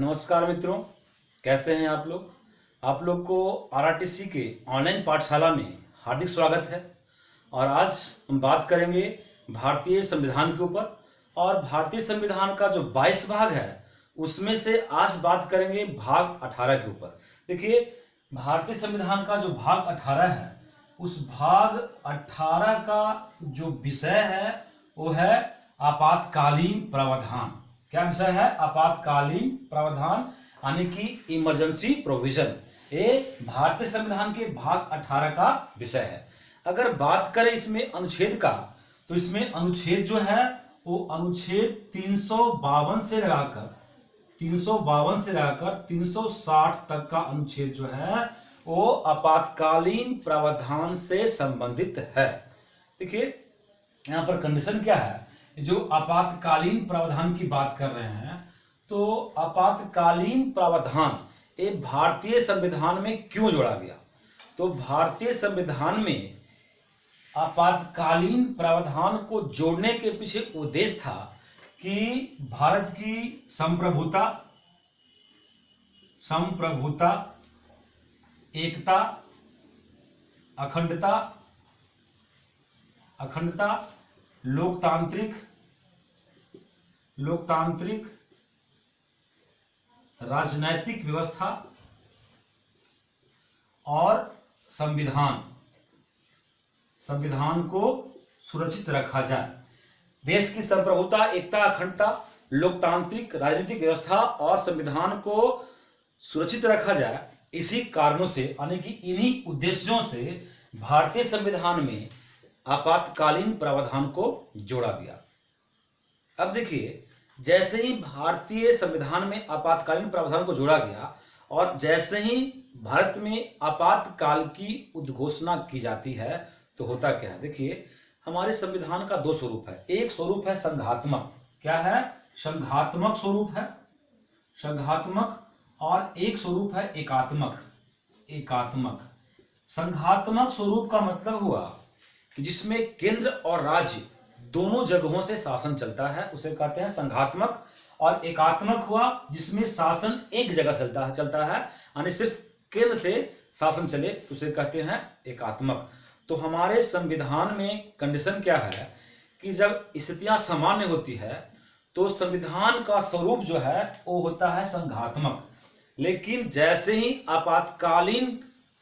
नमस्कार मित्रों, कैसे हैं आप लोग। आप लोग को आरआरटीसी के ऑनलाइन पाठशाला में हार्दिक स्वागत है। और आज हम बात करेंगे भारतीय संविधान के ऊपर। और भारतीय संविधान का जो 22 भाग है उसमें से आज बात करेंगे भाग 18 के ऊपर। देखिए, भारतीय संविधान का जो भाग 18 है उस भाग 18 का जो विषय है वो है आपातकालीन प्रावधान। क्या विषय है? आपातकालीन प्रावधान, यानी कि इमरजेंसी प्रोविजन। ये भारतीय संविधान के भाग 18 का विषय है। अगर बात करें इसमें अनुच्छेद का, तो इसमें अनुच्छेद जो है वो अनुच्छेद 352 से लगाकर 360 तक का अनुच्छेद जो है वो आपातकालीन प्रावधान से संबंधित है। देखिए, यहाँ पर कंडीशन क्या है, जो आपातकालीन प्रावधान की बात कर रहे हैं, तो आपातकालीन प्रावधान ये भारतीय संविधान में क्यों जोड़ा गया? तो भारतीय संविधान में आपातकालीन प्रावधान को जोड़ने के पीछे उद्देश्य था कि भारत की संप्रभुता, एकता, अखंडता, लोकतांत्रिक राजनैतिक व्यवस्था और संविधान को सुरक्षित रखा जाए। देश की संप्रभुता, एकता, अखंडता, लोकतांत्रिक राजनीतिक व्यवस्था और संविधान को सुरक्षित रखा जाए। इसी कारणों से, यानी कि इन्हीं उद्देश्यों से भारतीय संविधान में आपातकालीन प्रावधान को जोड़ा गया। अब देखिए, जैसे ही भारतीय संविधान में आपातकालीन प्रावधान को जोड़ा गया और जैसे ही भारत में आपातकाल की उद्घोषणा की जाती है, तो होता क्या है? देखिए, हमारे संविधान का दो स्वरूप है। एक स्वरूप है संघात्मक। क्या है? संघात्मक स्वरूप है, संघात्मक। और एक स्वरूप है एकात्मक। संघात्मक स्वरूप का मतलब हुआ कि जिसमें केंद्र और राज्य दोनों जगहों से शासन चलता है, उसे कहते हैं संघात्मक। और एकात्मक हुआ जिसमें शासन एक जगह चलता है, यानी सिर्फ केंद्र से शासन चले, उसे कहते हैं एकात्मक। तो हमारे संविधान में कंडीशन क्या है कि जब स्थितियां सामान्य होती है तो संविधान का स्वरूप जो है वो होता है संघात्मक। लेकिन जैसे ही आपातकालीन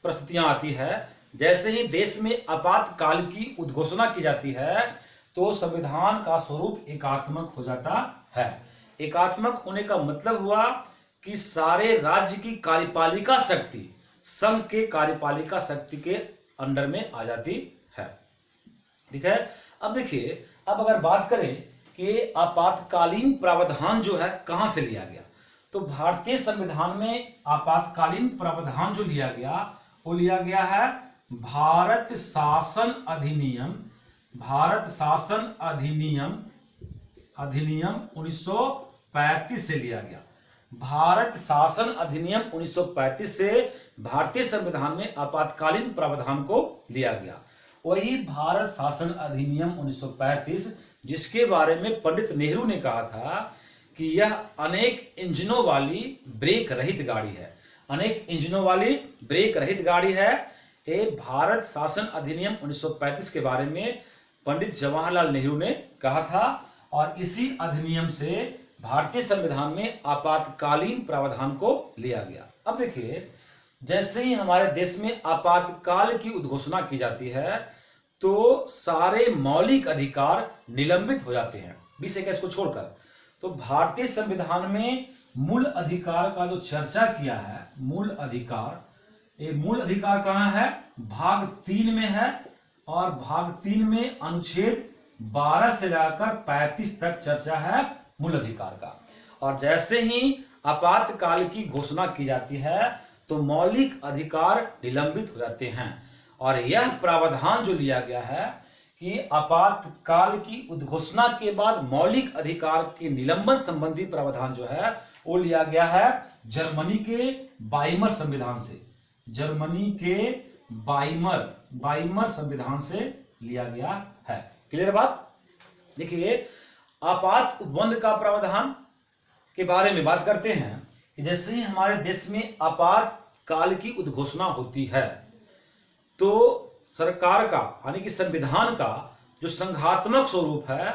परिस्थितियां आती है, जैसे ही देश में आपातकाल की उद्घोषणा की जाती है, तो संविधान का स्वरूप एकात्मक हो जाता है। एकात्मक होने का मतलब हुआ कि सारे राज्य की कार्यपालिका शक्ति संघ के कार्यपालिका शक्ति के अंडर में आ जाती है। ठीक है। अब देखिए, अब अगर बात करें कि आपातकालीन प्रावधान जो है कहां से लिया गया, तो भारतीय संविधान में आपातकालीन प्रावधान जो लिया गया वो लिया गया है भारत शासन अधिनियम 1935 से लिया गया। भारत शासन अधिनियम 1935 से भारतीय संविधान में आपातकालीन प्रावधान को लिया गया। वही भारत शासन अधिनियम 1935 जिसके बारे में पंडित नेहरू ने कहा था कि यह अनेक इंजनों वाली ब्रेक रहित गाड़ी है। अनेक इंजनों वाली ब्रेक रहित गाड़ी है। ये भारत शासन अधिनियम 1935 के बारे में पंडित जवाहरलाल नेहरू ने कहा था। और इसी अधिनियम से भारतीय संविधान में आपातकालीन प्रावधान को लिया गया। अब देखिए, जैसे ही हमारे देश में आपातकाल की उद्घोषणा की जाती है तो सारे मौलिक अधिकार निलंबित हो जाते हैं 2021 को छोड़कर। तो भारतीय संविधान में मूल अधिकार का जो चर्चा किया है, मूल अधिकार कहाँ है? भाग 3 में है। और भाग 3 में अनुच्छेद 12 से लेकर 35 तक चर्चा है मूल अधिकार का। और जैसे ही आपातकाल की घोषणा की जाती है तो मौलिक अधिकार निलंबित हो जाते हैं। और यह प्रावधान जो लिया गया है कि आपातकाल की उद्घोषणा के बाद मौलिक अधिकार के निलंबन संबंधी प्रावधान जो है वो लिया गया है जर्मनी के वाइमर संविधान से। जर्मनी के वाइमर संविधान से लिया गया है। क्लियर बात? देखिए, आपात उपबंध का प्रावधान के बारे में बात करते हैं कि जैसे ही हमारे देश में आपातकाल की उद्घोषणा होती है तो सरकार का यानी कि संविधान का जो संघात्मक स्वरूप है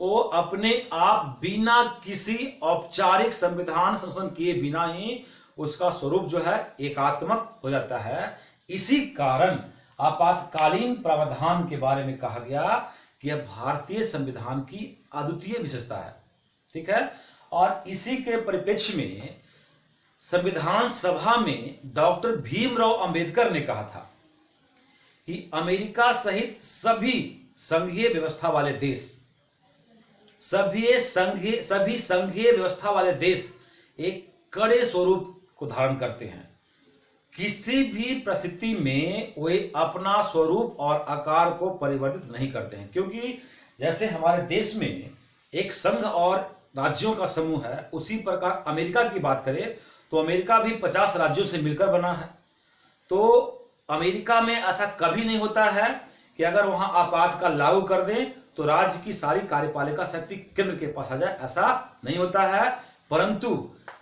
वो अपने आप बिना किसी औपचारिक संविधान संशोधन किए बिना ही उसका स्वरूप जो है एकात्मक हो जाता है। इसी कारण आपातकालीन प्रावधान के बारे में कहा गया कि यह भारतीय संविधान की अद्वितीय विशेषता है। ठीक है। और इसी के परिप्रेक्ष्य में संविधान सभा में डॉक्टर भीमराव अंबेडकर ने कहा था कि अमेरिका सहित सभी संघीय व्यवस्था वाले देश सभी संघीय व्यवस्था वाले देश एक कड़े स्वरूप को धारण करते हैं। किसी भी परिस्थिति में वे अपना स्वरूप और आकार को परिवर्तित नहीं करते हैं, क्योंकि जैसे हमारे देश में एक संघ और राज्यों का समूह है, उसी प्रकार अमेरिका की बात करें तो अमेरिका भी 50 राज्यों से मिलकर बना है। तो अमेरिका में ऐसा कभी नहीं होता है कि अगर वहां आपातकाल लागू कर दें तो राज्य की सारी कार्यपालिका शक्ति केंद्र के पास आ जाए, ऐसा नहीं होता है। परंतु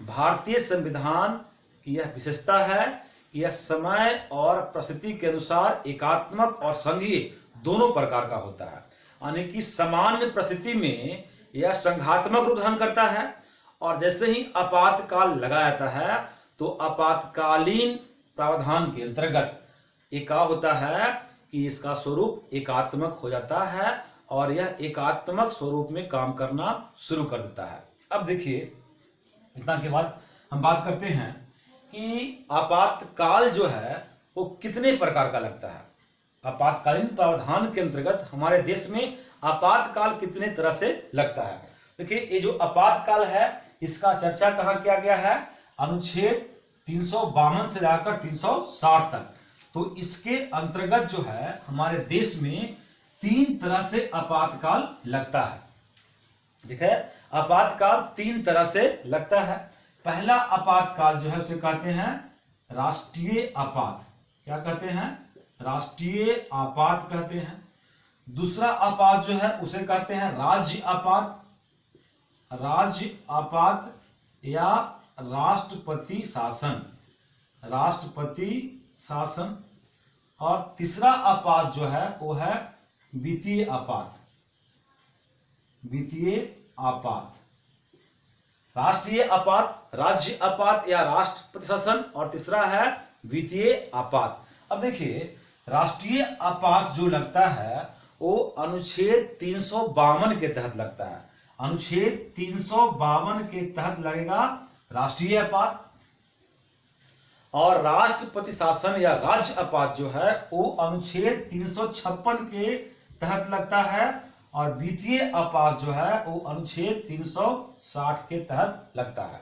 भारतीय संविधान की यह विशेषता है कि यह समय और परिस्थिति के अनुसार एकात्मक और संघीय दोनों प्रकार का होता है। यानी कि सामान्य परिस्थिति में यह संघात्मक रूप धारण करता है और जैसे ही आपातकाल लगाया जाता है तो आपातकालीन प्रावधान के अंतर्गत ये क्या होता है कि इसका स्वरूप एकात्मक हो जाता है और यह एकात्मक स्वरूप में काम करना शुरू कर देता है। अब देखिए, इतना के बाद हम बात करते हैं कि आपातकाल जो है वो कितने प्रकार का लगता है। आपातकालीन प्रावधान के अंतर्गत हमारे देश में आपातकाल कितने तरह से लगता है। देखिए, ये जो आपातकाल है इसका चर्चा कहाँ किया गया है, अनुच्छेद 352 से लेकर 360 तक। तो इसके अंतर्गत जो है हमारे देश में 3 तरह से आपातकाल लगता है। ठीक है, आपातकाल 3 तरह से लगता है। पहला आपातकाल जो है उसे कहते हैं राष्ट्रीय आपात। क्या कहते हैं? राष्ट्रीय आपात कहते हैं। दूसरा आपात जो है उसे कहते हैं राज्य आपात, राज्य आपात या राष्ट्रपति शासन, राष्ट्रपति शासन। और तीसरा आपात जो है वो है वित्तीय आपात, वित्तीय आपात। राष्ट्रीय आपात, राज्य आपात या राष्ट्रपति शासन, और तीसरा है वित्तीय आपात। अब देखिए, राष्ट्रीय आपात जो लगता है वो अनुच्छेद 352 के तहत लगता है। अनुच्छेद 352 के तहत लगेगा राष्ट्रीय आपात। और राष्ट्रपति शासन या राज्य आपात जो है वो अनुच्छेद 356 के तहत लगता है और वित्तीय आपात जो है वो अनुच्छेद 360 के तहत लगता है।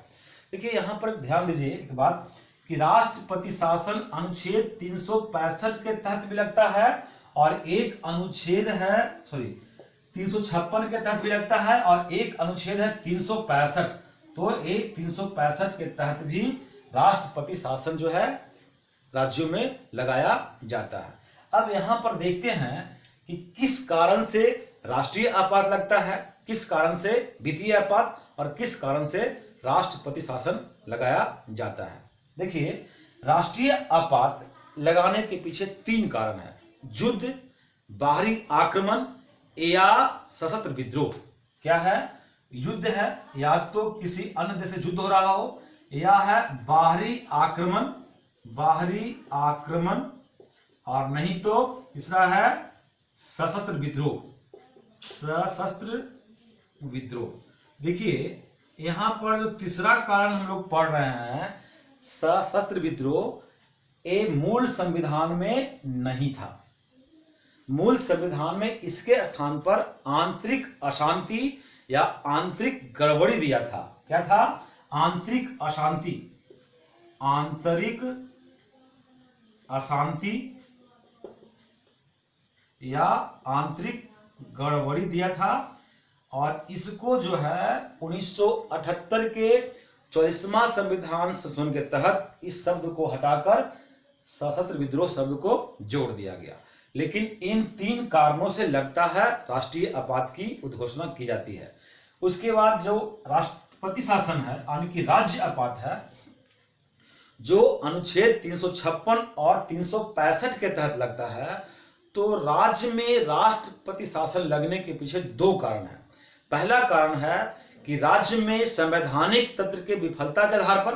देखिए, यहां पर ध्यान दीजिए एक बात कि राष्ट्रपति शासन अनुच्छेद 365 के तहत भी लगता है और एक अनुच्छेद है 356 के तहत भी लगता है और एक अनुच्छेद है 365। तो एक 365 के तहत भी राष्ट्रपति शासन जो है राज्यों में लगाया जाता है। अब यहां पर देखते हैं कि किस कारण से राष्ट्रीय आपात लगता है, किस कारण से वित्तीय आपात और किस कारण से राष्ट्रपति शासन लगाया जाता है। देखिए, राष्ट्रीय आपात लगाने के पीछे 3 कारण है: युद्ध, बाहरी आक्रमण या सशस्त्र विद्रोह। क्या है? युद्ध है, या तो किसी अन्य देश से युद्ध हो रहा हो, या है बाहरी आक्रमण, बाहरी आक्रमण, और नहीं तो तीसरा है सशस्त्र विद्रोह, सशस्त्र विद्रोह। देखिए, यहां पर जो तीसरा कारण हम लोग पढ़ रहे हैं सशस्त्र विद्रोह, ये मूल संविधान में नहीं था। मूल संविधान में इसके स्थान पर आंतरिक अशांति या आंतरिक गड़बड़ी दिया था। क्या था? आंतरिक अशांति, आंतरिक अशांति या आंतरिक गड़बड़ी दिया था। और इसको जो है 1978 के 44वां संविधान संशोधन के तहत इस शब्द को हटाकर सशस्त्र विद्रोह शब्द को जोड़ दिया गया। लेकिन इन 3 कारणों से लगता है राष्ट्रीय आपात की उद्घोषणा की जाती है। उसके बाद जो राष्ट्रपति शासन है यानी कि राज्य आपात है, जो अनुच्छेद 356 और 365 के तहत लगता है, तो राज्य में राष्ट्रपति शासन लगने के पीछे दो कारण हैं। पहला कारण है कि राज्य में संवैधानिक तंत्र के विफलता के आधार पर,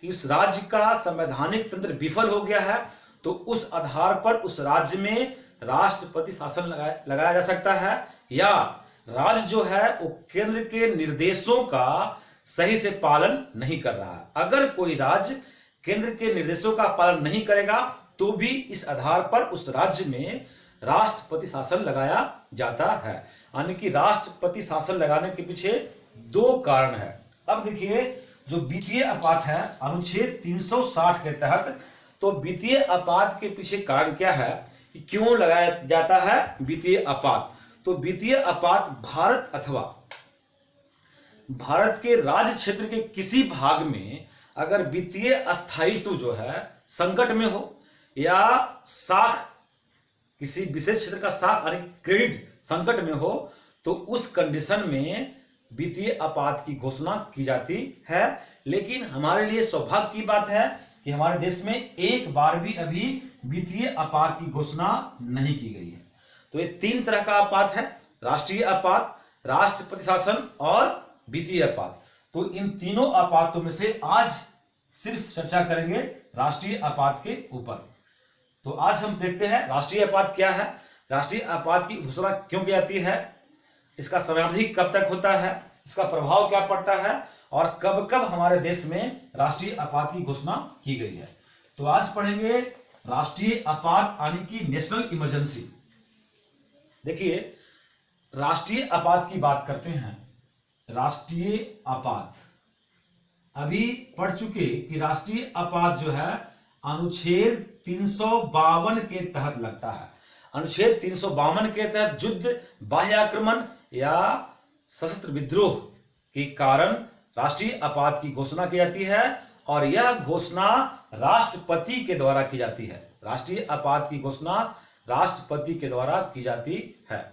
कि उस राज्य का संवैधानिक तंत्र विफल हो गया है, तो उस आधार पर उस राज्य में राष्ट्रपति शासन लगाया जा सकता है, या राज्य जो है वो केंद्र के निर्देशों का सही से पालन नहीं कर रहा है। अगर कोई राज्य केंद्र के निर्देशों का पालन नहीं करेगा तो भी इस आधार पर उस राज्य में राष्ट्रपति शासन लगाया जाता है। यानी कि राष्ट्रपति शासन लगाने के पीछे दो कारण है। अब देखिए, जो वित्तीय आपात है अनुच्छेद 360 के तहत, तो वित्तीय आपात के पीछे कारण क्या है कि क्यों लगाया जाता है वित्तीय आपात? तो वित्तीय आपात भारत अथवा भारत के राज्य क्षेत्र के किसी भाग में अगर वित्तीय अस्थायित्व जो है संकट में हो, या साख किसी विशेष क्षेत्र का साख यानी क्रेडिट संकट में हो, तो उस कंडीशन में वित्तीय आपात की घोषणा की जाती है। लेकिन हमारे लिए सौभाग्य की बात है कि हमारे देश में एक बार भी अभी वित्तीय आपात की घोषणा नहीं की गई है। तो ये तीन तरह का आपात है, राष्ट्रीय आपात, राष्ट्रपति शासन और वित्तीय आपात। तो इन तीनों आपातों में से आज सिर्फ चर्चा करेंगे राष्ट्रीय आपात के ऊपर। तो आज हम देखते हैं राष्ट्रीय आपात क्या है, राष्ट्रीय आपात की घोषणा क्यों की जाती है, इसका समयावधि कब तक होता है, इसका प्रभाव क्या पड़ता है, और कब कब हमारे देश में राष्ट्रीय आपात की घोषणा की गई है। तो आज पढ़ेंगे राष्ट्रीय आपात यानी कि नेशनल इमरजेंसी। देखिए, राष्ट्रीय आपात की बात करते हैं। राष्ट्रीय आपात अभी पढ़ चुके कि राष्ट्रीय आपात जो है अनुच्छेद 352 के तहत लगता है। अनुच्छेद 352 के तहत युद्ध, बाह्य आक्रमण या सशस्त्र विद्रोह के कारण राष्ट्रीय आपात की घोषणा की जाती है, और यह घोषणा राष्ट्रपति के द्वारा की जाती है। राष्ट्रीय आपात की घोषणा राष्ट्रपति के द्वारा की जाती है।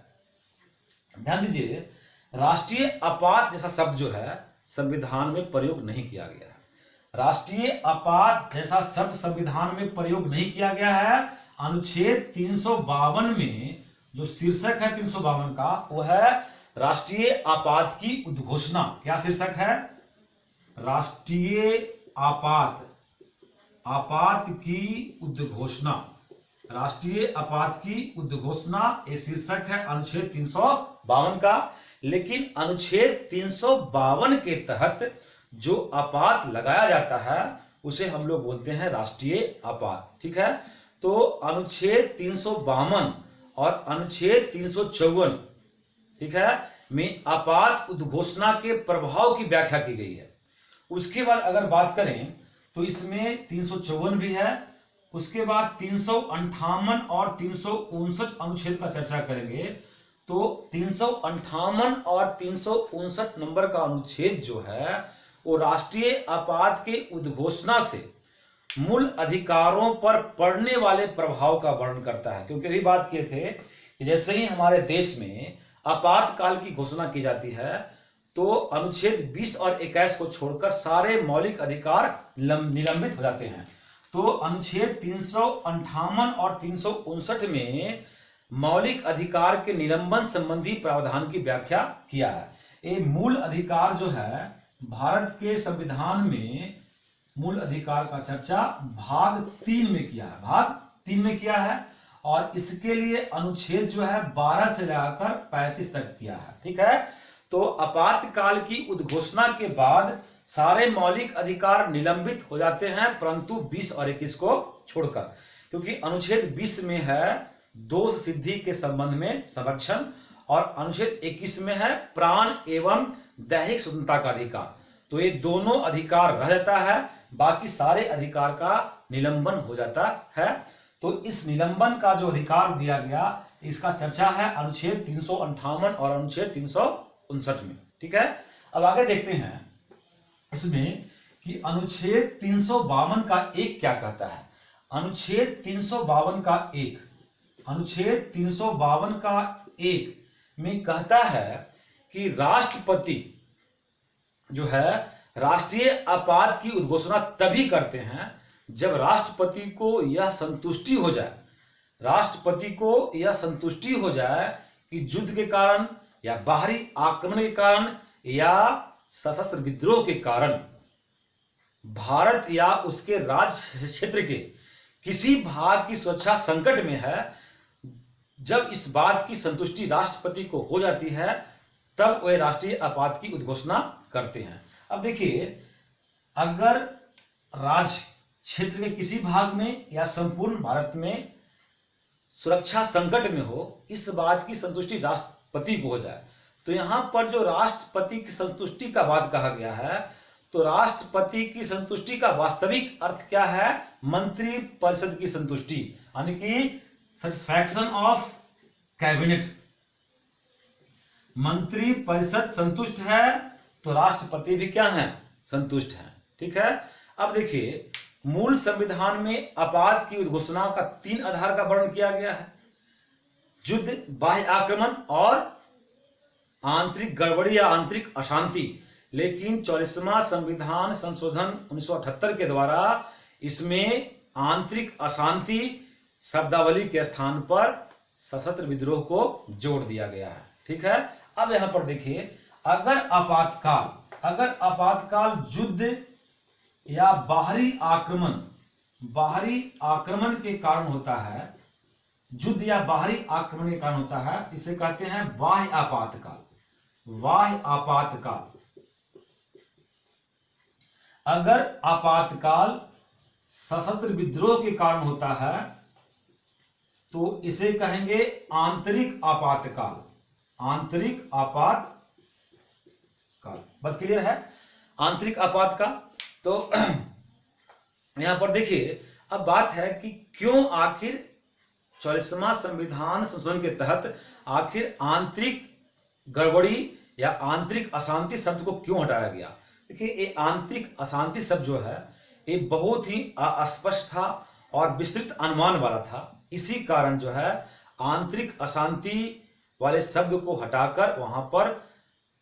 ध्यान दीजिए, राष्ट्रीय आपात जैसा शब्द जो है संविधान में प्रयोग नहीं किया गया है। राष्ट्रीय आपात जैसा शब्द संविधान में प्रयोग नहीं किया गया है। अनुच्छेद 352 में जो शीर्षक है 352 का, वो है राष्ट्रीय आपात की उद्घोषणा। क्या शीर्षक है? राष्ट्रीय आपात, आपात की उद्घोषणा। राष्ट्रीय आपात की उद्घोषणा ये शीर्षक है अनुच्छेद 352 का। लेकिन अनुच्छेद 352 के तहत जो आपात लगाया जाता है उसे हम लोग बोलते हैं राष्ट्रीय आपात। ठीक है, तो अनुच्छेद 352 और अनुच्छेद 354, ठीक है, में आपात उद्घोषणा के प्रभाव की व्याख्या की गई है। उसके बाद अगर बात करें तो इसमें 354 भी है। उसके बाद 358 और 359 अनुच्छेद का चर्चा करेंगे। तो 358 और 359 नंबर का अनुच्छेद जो है वो राष्ट्रीय आपात के उद्घोषणा से मूल अधिकारों पर पड़ने वाले प्रभाव का वर्णन करता है। क्योंकि अभी बात किए थे कि जैसे ही हमारे देश में आपातकाल की घोषणा की जाती है तो अनुच्छेद 20 और 21 को छोड़कर सारे मौलिक अधिकार निलंबित हो जाते हैं। तो अनुच्छेद 358 और 359 में मौलिक अधिकार के निलंबन संबंधी प्रावधान की व्याख्या किया है। ये मूल अधिकार जो है भारत के संविधान में मूल अधिकार का चर्चा भाग 3 में किया है, भाग 3 में किया है, और इसके लिए अनुच्छेद जो है 12 से लेकर 35 तक किया है। ठीक है, तो आपातकाल की उद्घोषणा के बाद सारे मौलिक अधिकार निलंबित हो जाते हैं, परंतु 20 और 21 को छोड़कर, क्योंकि अनुच्छेद 20 में है दोष सिद्धि के संबंध में संरक्षण, और अनुच्छेद 21 में है प्राण एवं दैहिक स्वतंत्रता का अधिकार। तो ये दोनों अधिकार रह जाता है, बाकी सारे अधिकार का निलंबन हो जाता है। तो इस निलंबन का जो अधिकार दिया गया इसका चर्चा है अनुच्छेद 358 और अनुच्छेद 359 में। ठीक है, अब आगे देखते हैं इसमें कि अनुच्छेद 352 का एक क्या कहता है। अनुच्छेद 352 का एक, अनुच्छेद 352 का एक में कहता है कि राष्ट्रपति जो है राष्ट्रीय आपात की उद्घोषणा तभी करते हैं जब राष्ट्रपति को यह संतुष्टि हो जाए, राष्ट्रपति को यह संतुष्टि हो जाए कि युद्ध के कारण या बाहरी आक्रमण के कारण या सशस्त्र विद्रोह के कारण भारत या उसके राज्य क्षेत्र के किसी भाग की सुरक्षा संकट में है। जब इस बात की संतुष्टि राष्ट्रपति को हो जाती है तब वे राष्ट्रीय आपात की उद्घोषणा करते हैं। अब देखिए, अगर राज्य क्षेत्र के किसी भाग में या संपूर्ण भारत में सुरक्षा संकट में हो, इस बात की संतुष्टि राष्ट्रपति को हो जाए, तो यहां पर जो राष्ट्रपति की संतुष्टि का बात कहा गया है, तो राष्ट्रपति की संतुष्टि का वास्तविक अर्थ क्या है? मंत्री परिषद की संतुष्टि, यानी कि सेटिस्फैक्शन ऑफ कैबिनेट। मंत्री परिषद संतुष्ट है तो राष्ट्रपति भी क्या है? संतुष्ट है। ठीक है। अब देखिए, मूल संविधान में आपात की उद्घोषणा का 3 आधार का वर्णन किया गया है: युद्ध, बाह्य आक्रमण और आंतरिक गड़बड़ी या आंतरिक अशांति। लेकिन 44वां संविधान संशोधन 1978 के द्वारा इसमें आंतरिक अशांति शब्दावली के स्थान पर सशस्त्र विद्रोह को जोड़ दिया गया है। ठीक है। अब यहां पर देखिए, अगर आपातकाल युद्ध या बाहरी आक्रमण के कारण होता है, युद्ध या बाहरी आक्रमण के कारण होता है, इसे कहते हैं बाह्य आपातकाल। अगर आपातकाल सशस्त्र विद्रोह के कारण होता है तो इसे कहेंगे आंतरिक आपातकाल। बात क्लियर है? आंतरिक आपातकाल। तो यहां पर देखिए, अब बात है कि क्यों आखिर 44वां संविधान संशोधन के तहत आखिर आंतरिक गड़बड़ी या आंतरिक अशांति शब्द को क्यों हटाया गया। देखिए, ये आंतरिक अशांति शब्द जो है ये बहुत ही अस्पष्ट था और विस्तृत अनुमान वाला था। इसी कारण जो है आंतरिक अशांति वाले शब्द को हटाकर वहां पर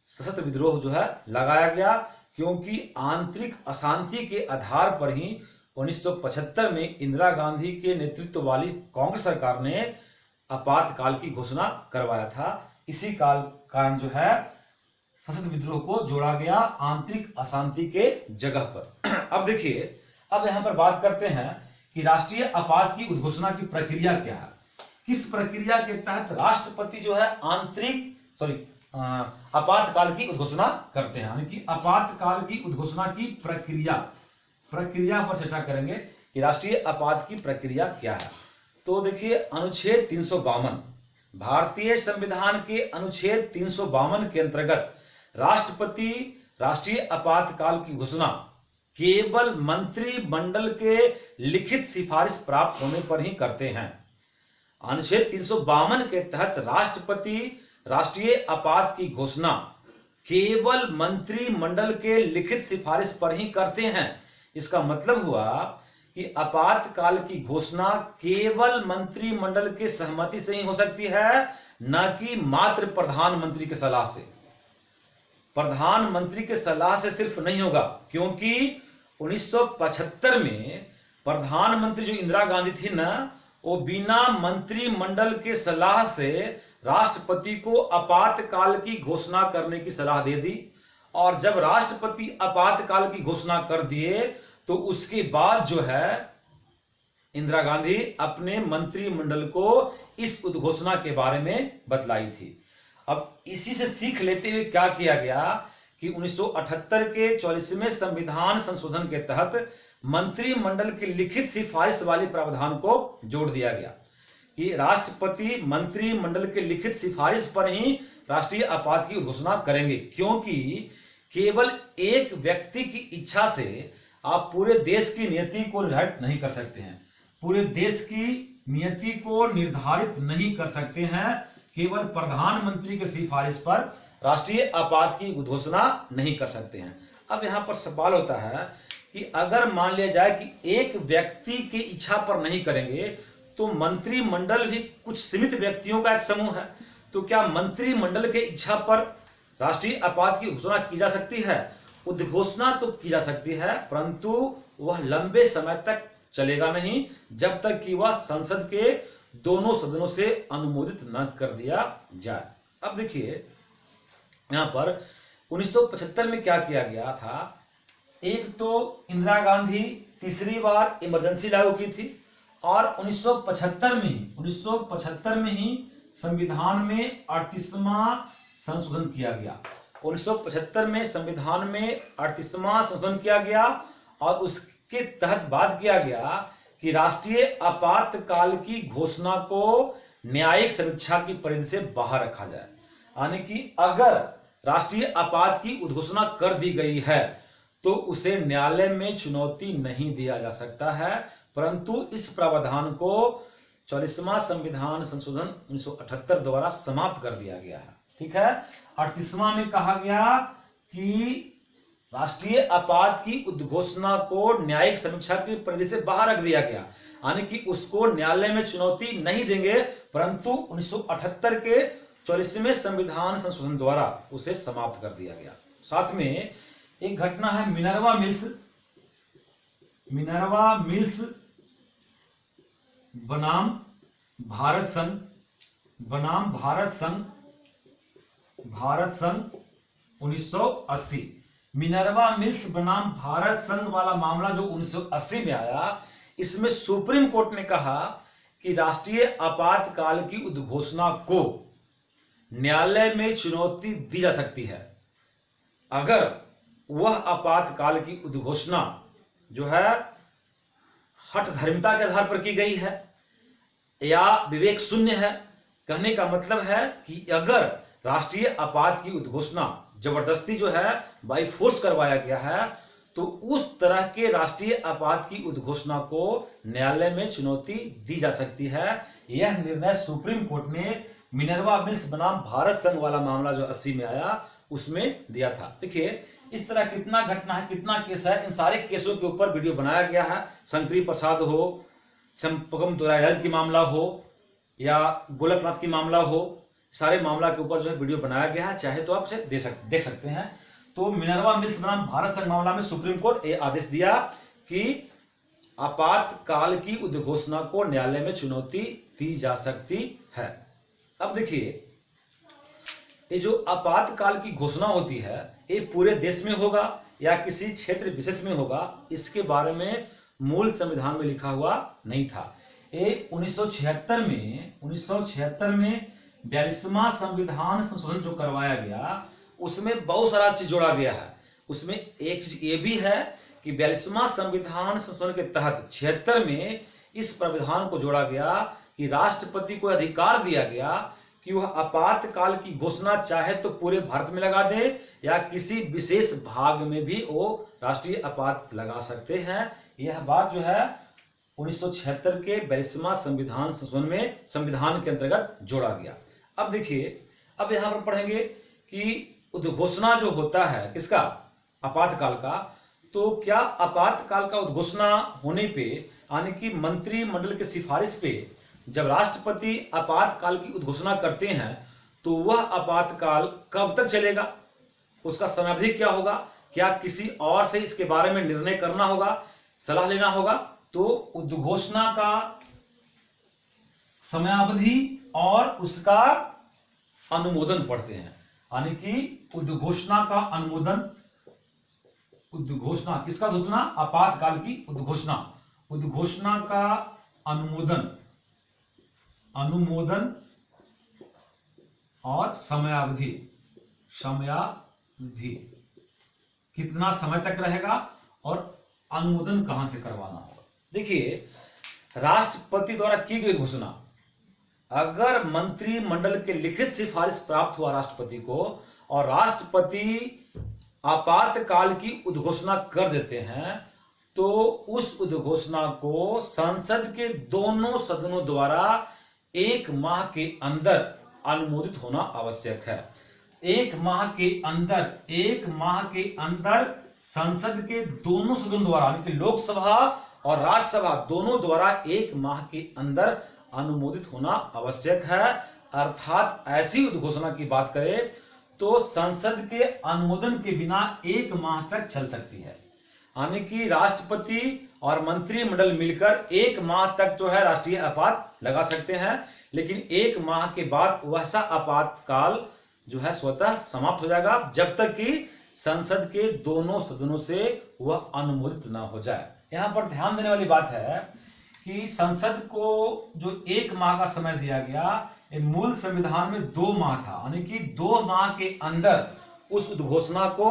सशस्त्र विद्रोह जो है लगाया गया, क्योंकि आंतरिक अशांति के आधार पर ही 1975 में इंदिरा गांधी के नेतृत्व वाली कांग्रेस सरकार ने आपातकाल की घोषणा करवाया था। इसी कारण जो है सशस्त्र विद्रोह को जोड़ा गया आंतरिक अशांति के जगह पर। अब देखिए, अब यहां पर बात करते हैं कि राष्ट्रीय आपात की उद्घोषणा की प्रक्रिया क्या है। किस प्रक्रिया के तहत राष्ट्रपति जो है आपातकाल की उद्घोषणा करते हैं, यानी कि आपातकाल की उद्घोषणा की प्रक्रिया पर चर्चा करेंगे कि राष्ट्रीय आपात की प्रक्रिया क्या है। तो देखिए, अनुच्छेद 352 भारतीय संविधान के अनुच्छेद 352 के अंतर्गत राष्ट्रपति राष्ट्रीय आपातकाल की घोषणा केवल मंत्रिमंडल के लिखित सिफारिश प्राप्त होने पर ही करते हैं। अनुच्छेद 352 के तहत राष्ट्रपति राष्ट्रीय आपात की घोषणा केवल मंत्रिमंडल के लिखित सिफारिश पर ही करते हैं। इसका मतलब हुआ कि आपातकाल की घोषणा केवल मंत्रिमंडल के सहमति से ही हो सकती है, न कि मात्र प्रधानमंत्री की सलाह से। प्रधानमंत्री के सलाह से सिर्फ नहीं होगा, क्योंकि 1975 में प्रधानमंत्री जो इंदिरा गांधी थी ना, वो बिना मंत्रिमंडल के सलाह से राष्ट्रपति को आपातकाल की घोषणा करने की सलाह दे दी। और जब राष्ट्रपति आपातकाल की घोषणा कर दिए तो उसके बाद जो है इंदिरा गांधी अपने मंत्रिमंडल को इस उद्घोषणा के बारे में बतलाई थी। अब इसी से सीख लेते हुए क्या किया गया कि 1978 के 44वें संविधान संशोधन के तहत मंत्रिमंडल की लिखित सिफारिश वाली प्रावधान को जोड़ दिया गया कि राष्ट्रपति मंत्रिमंडल के लिखित सिफारिश पर ही राष्ट्रीय आपात की घोषणा करेंगे, क्योंकि केवल एक व्यक्ति की इच्छा से आप पूरे देश की नियति को निर्धारित नहीं कर सकते हैं। पूरे देश की नियति को निर्धारित नहीं कर सकते हैं, केवल प्रधानमंत्री के सिफारिश पर राष्ट्रीय आपात की घोषणा नहीं कर सकते हैं। अब यहाँ पर सवाल होता है कि अगर मान लिया जाए कि एक व्यक्ति की इच्छा पर नहीं करेंगे तो मंत्रिमंडल भी कुछ सीमित व्यक्तियों का एक समूह है, तो क्या मंत्रिमंडल के इच्छा पर राष्ट्रीय आपात की घोषणा की जा सकती है? उद्घोषणा तो की जा सकती है, परंतु वह लंबे समय तक चलेगा नहीं, जब तक कि वह संसद के दोनों सदनों से अनुमोदित न कर दिया जाए। अब देखिए यहां पर 1975 में क्या किया गया था। एक तो इंदिरा गांधी तीसरी बार इमरजेंसी लागू की थी, और 1975 में ही संविधान में 38वां संशोधन किया गया। 1975 में संविधान में 38वां संशोधन किया गया, और उसके तहत बात किया गया कि राष्ट्रीय आपातकाल की घोषणा को न्यायिक समीक्षा की परिधि से बाहर रखा जाए। यानी कि अगर राष्ट्रीय आपात की उद्घोषणा कर दी गई है तो उसे न्यायालय में चुनौती नहीं दिया जा सकता है, परंतु इस प्रावधान को 44वां संविधान संशोधन 1978 द्वारा समाप्त कर दिया गया है। ठीक है, 38वां में कहा गया कि राष्ट्रीय आपात की उद्घोषणा को न्यायिक समीक्षा की परिधि से बाहर रख दिया गया, यानी कि उसको न्यायालय में चुनौती नहीं देंगे, परंतु 1978 के 44वें संविधान संशोधन द्वारा उसे समाप्त कर दिया गया। साथ में एक घटना है मिनर्वा मिल्स बनाम भारत संघ 1980। मिनर्वा मिल्स बनाम भारत संघ वाला मामला जो 1980 में आया, इसमें सुप्रीम कोर्ट ने कहा कि राष्ट्रीय आपातकाल की उद्घोषणा को न्यायालय में चुनौती दी जा सकती है अगर वह आपातकाल की उद्घोषणा जो है हठधर्मिता के आधार पर की गई है या विवेक शून्य है। कहने का मतलब है कि अगर राष्ट्रीय आपात की उद्घोषणा जबरदस्ती जो है बाय फोर्स करवाया गया है, तो उस तरह के राष्ट्रीय आपात की उद्घोषणा को न्यायालय में चुनौती दी जा सकती है। यह निर्णय सुप्रीम कोर्ट ने मिनर्वा मिल्स बनाम भारत संघ वाला मामला जो 80 में आया उसमें दिया था। देखिए इस तरह कितना घटना है, कितना केस है, इन सारे केसों के ऊपर वीडियो बनाया गया है। शंकरी प्रसाद हो, चंपकम दोराइलाल की मामला हो या गोलकनाथ की मामला हो, सारे मामला के ऊपर जो है वीडियो बनाया गया है, चाहे तो आप इसे देख सकते हैं। तो मिनर्वा मिल्स बनाम भारत संघ मामला में सुप्रीम कोर्ट ये आदेश दिया कि आपातकाल की उद्घोषणा को न्यायालय में चुनौती दी जा सकती है। अब देखिए ये जो आपातकाल की घोषणा होती है ये पूरे देश में होगा या किसी क्षेत्र विशेष में होगा, इसके बारे में मूल संविधान में लिखा हुआ नहीं था। ये 1976 में 42वां संविधान संशोधन जो करवाया गया उसमें बहुत सारा चीज जोड़ा गया है। उसमें एक चीज ये भी है कि 42वां संविधान संशोधन के तहत 76 में इस प्रावधान को जोड़ा गया कि राष्ट्रपति को अधिकार दिया गया कि वह आपातकाल की घोषणा चाहे तो पूरे भारत में लगा दे या किसी विशेष भाग में भी वो राष्ट्रीय आपात लगा सकते हैं। यह बात जो है 1976 के 42वां संविधान संशोधन में संविधान के अंतर्गत जोड़ा गया। अब देखिए अब यहां पर पढ़ेंगे कि उद्घोषणा जो होता है किसका, आपातकाल का, तो क्या आपातकाल का उद्घोषणा होने पे यानी कि मंत्रिमंडल की सिफारिश पे जब राष्ट्रपति आपातकाल की उद्घोषणा करते हैं तो वह आपातकाल कब तक चलेगा, उसका समयावधि क्या होगा, क्या किसी और से इसके बारे में निर्णय करना होगा, सलाह लेना होगा। तो उद्घोषणा का समयावधि और उसका अनुमोदन पढ़ते हैं, यानी कि उद्घोषणा का अनुमोदन, उद्घोषणा किसका घोषणा, आपातकाल की उद्घोषणा का अनुमोदन और समयावधि कितना समय तक रहेगा और अनुमोदन कहां से करवाना होगा। देखिए राष्ट्रपति द्वारा की गई घोषणा अगर मंत्रिमंडल के लिखित सिफारिश प्राप्त हुआ राष्ट्रपति को और राष्ट्रपति आपातकाल की उद्घोषणा कर देते हैं तो उस उद्घोषणा को संसद के दोनों सदनों द्वारा 1 माह के अंदर अनुमोदित होना आवश्यक है। 1 माह के अंदर संसद के दोनों सदनों द्वारा यानी कि लोकसभा और राज्यसभा दोनों द्वारा 1 माह के अंदर अनुमोदित होना आवश्यक है। अर्थात ऐसी उद्घोषणा की बात करें तो संसद के अनुमोदन के बिना 1 माह तक चल सकती है। यानी कि राष्ट्रपति और मंत्रिमंडल मिलकर 1 माह तक जो है राष्ट्रीय आपात लगा सकते हैं, लेकिन 1 माह के बाद वैसा आपातकाल जो है स्वतः समाप्त हो जाएगा, जब तक कि संसद के दोनों सदनों से वह अनुमोदित ना हो जाए। यहां पर ध्यान देने वाली बात है कि संसद को जो 1 माह का समय दिया गया, मूल संविधान में 2 माह था, यानी कि 2 माह के अंदर उस उद्घोषणा को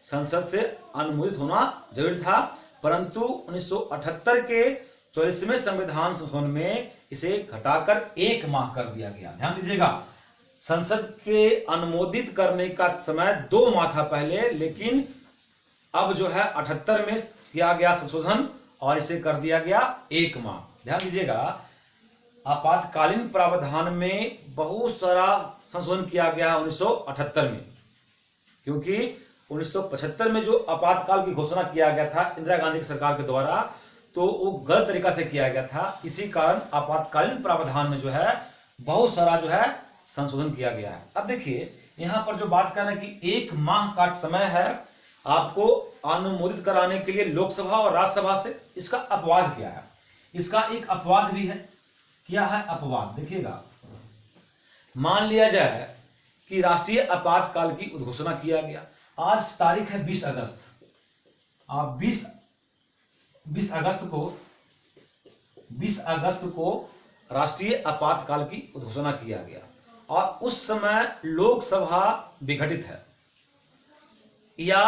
संसद से अनुमोदित होना जरूरी था। परंतु 1978 के 44वें संविधान संशोधन में इसे घटाकर 1 माह कर दिया गया। ध्यान दीजिएगा, संसद के अनुमोदित करने का समय 2 माह था पहले, लेकिन अब जो है 78 में किया गया संशोधन और इसे कर दिया गया 1 माह। ध्यान दीजिएगा, आपातकालीन प्रावधान में बहुत सारा संशोधन किया गया 1978 में, क्योंकि 1975 में जो आपातकाल की घोषणा किया गया था इंदिरा गांधी की सरकार के द्वारा, तो वो गलत तरीका से किया गया था। इसी कारण आपातकालीन प्रावधान में जो है बहुत सारा जो है संशोधन किया गया है। अब देखिए यहां पर जो बात करना है कि 1 माह का समय है आपको अनुमोदित कराने के लिए लोकसभा और राज्यसभा से। इसका अपवाद क्या है? इसका एक अपवाद भी है। क्या है अपवाद? देखिएगा, मान लिया जाए कि राष्ट्रीय आपातकाल की उद्घोषणा किया गया। आज तारीख है 20 अगस्त। 20 अगस्त को राष्ट्रीय आपातकाल की उद्घोषणा किया गया और उस समय लोकसभा विघटित है, या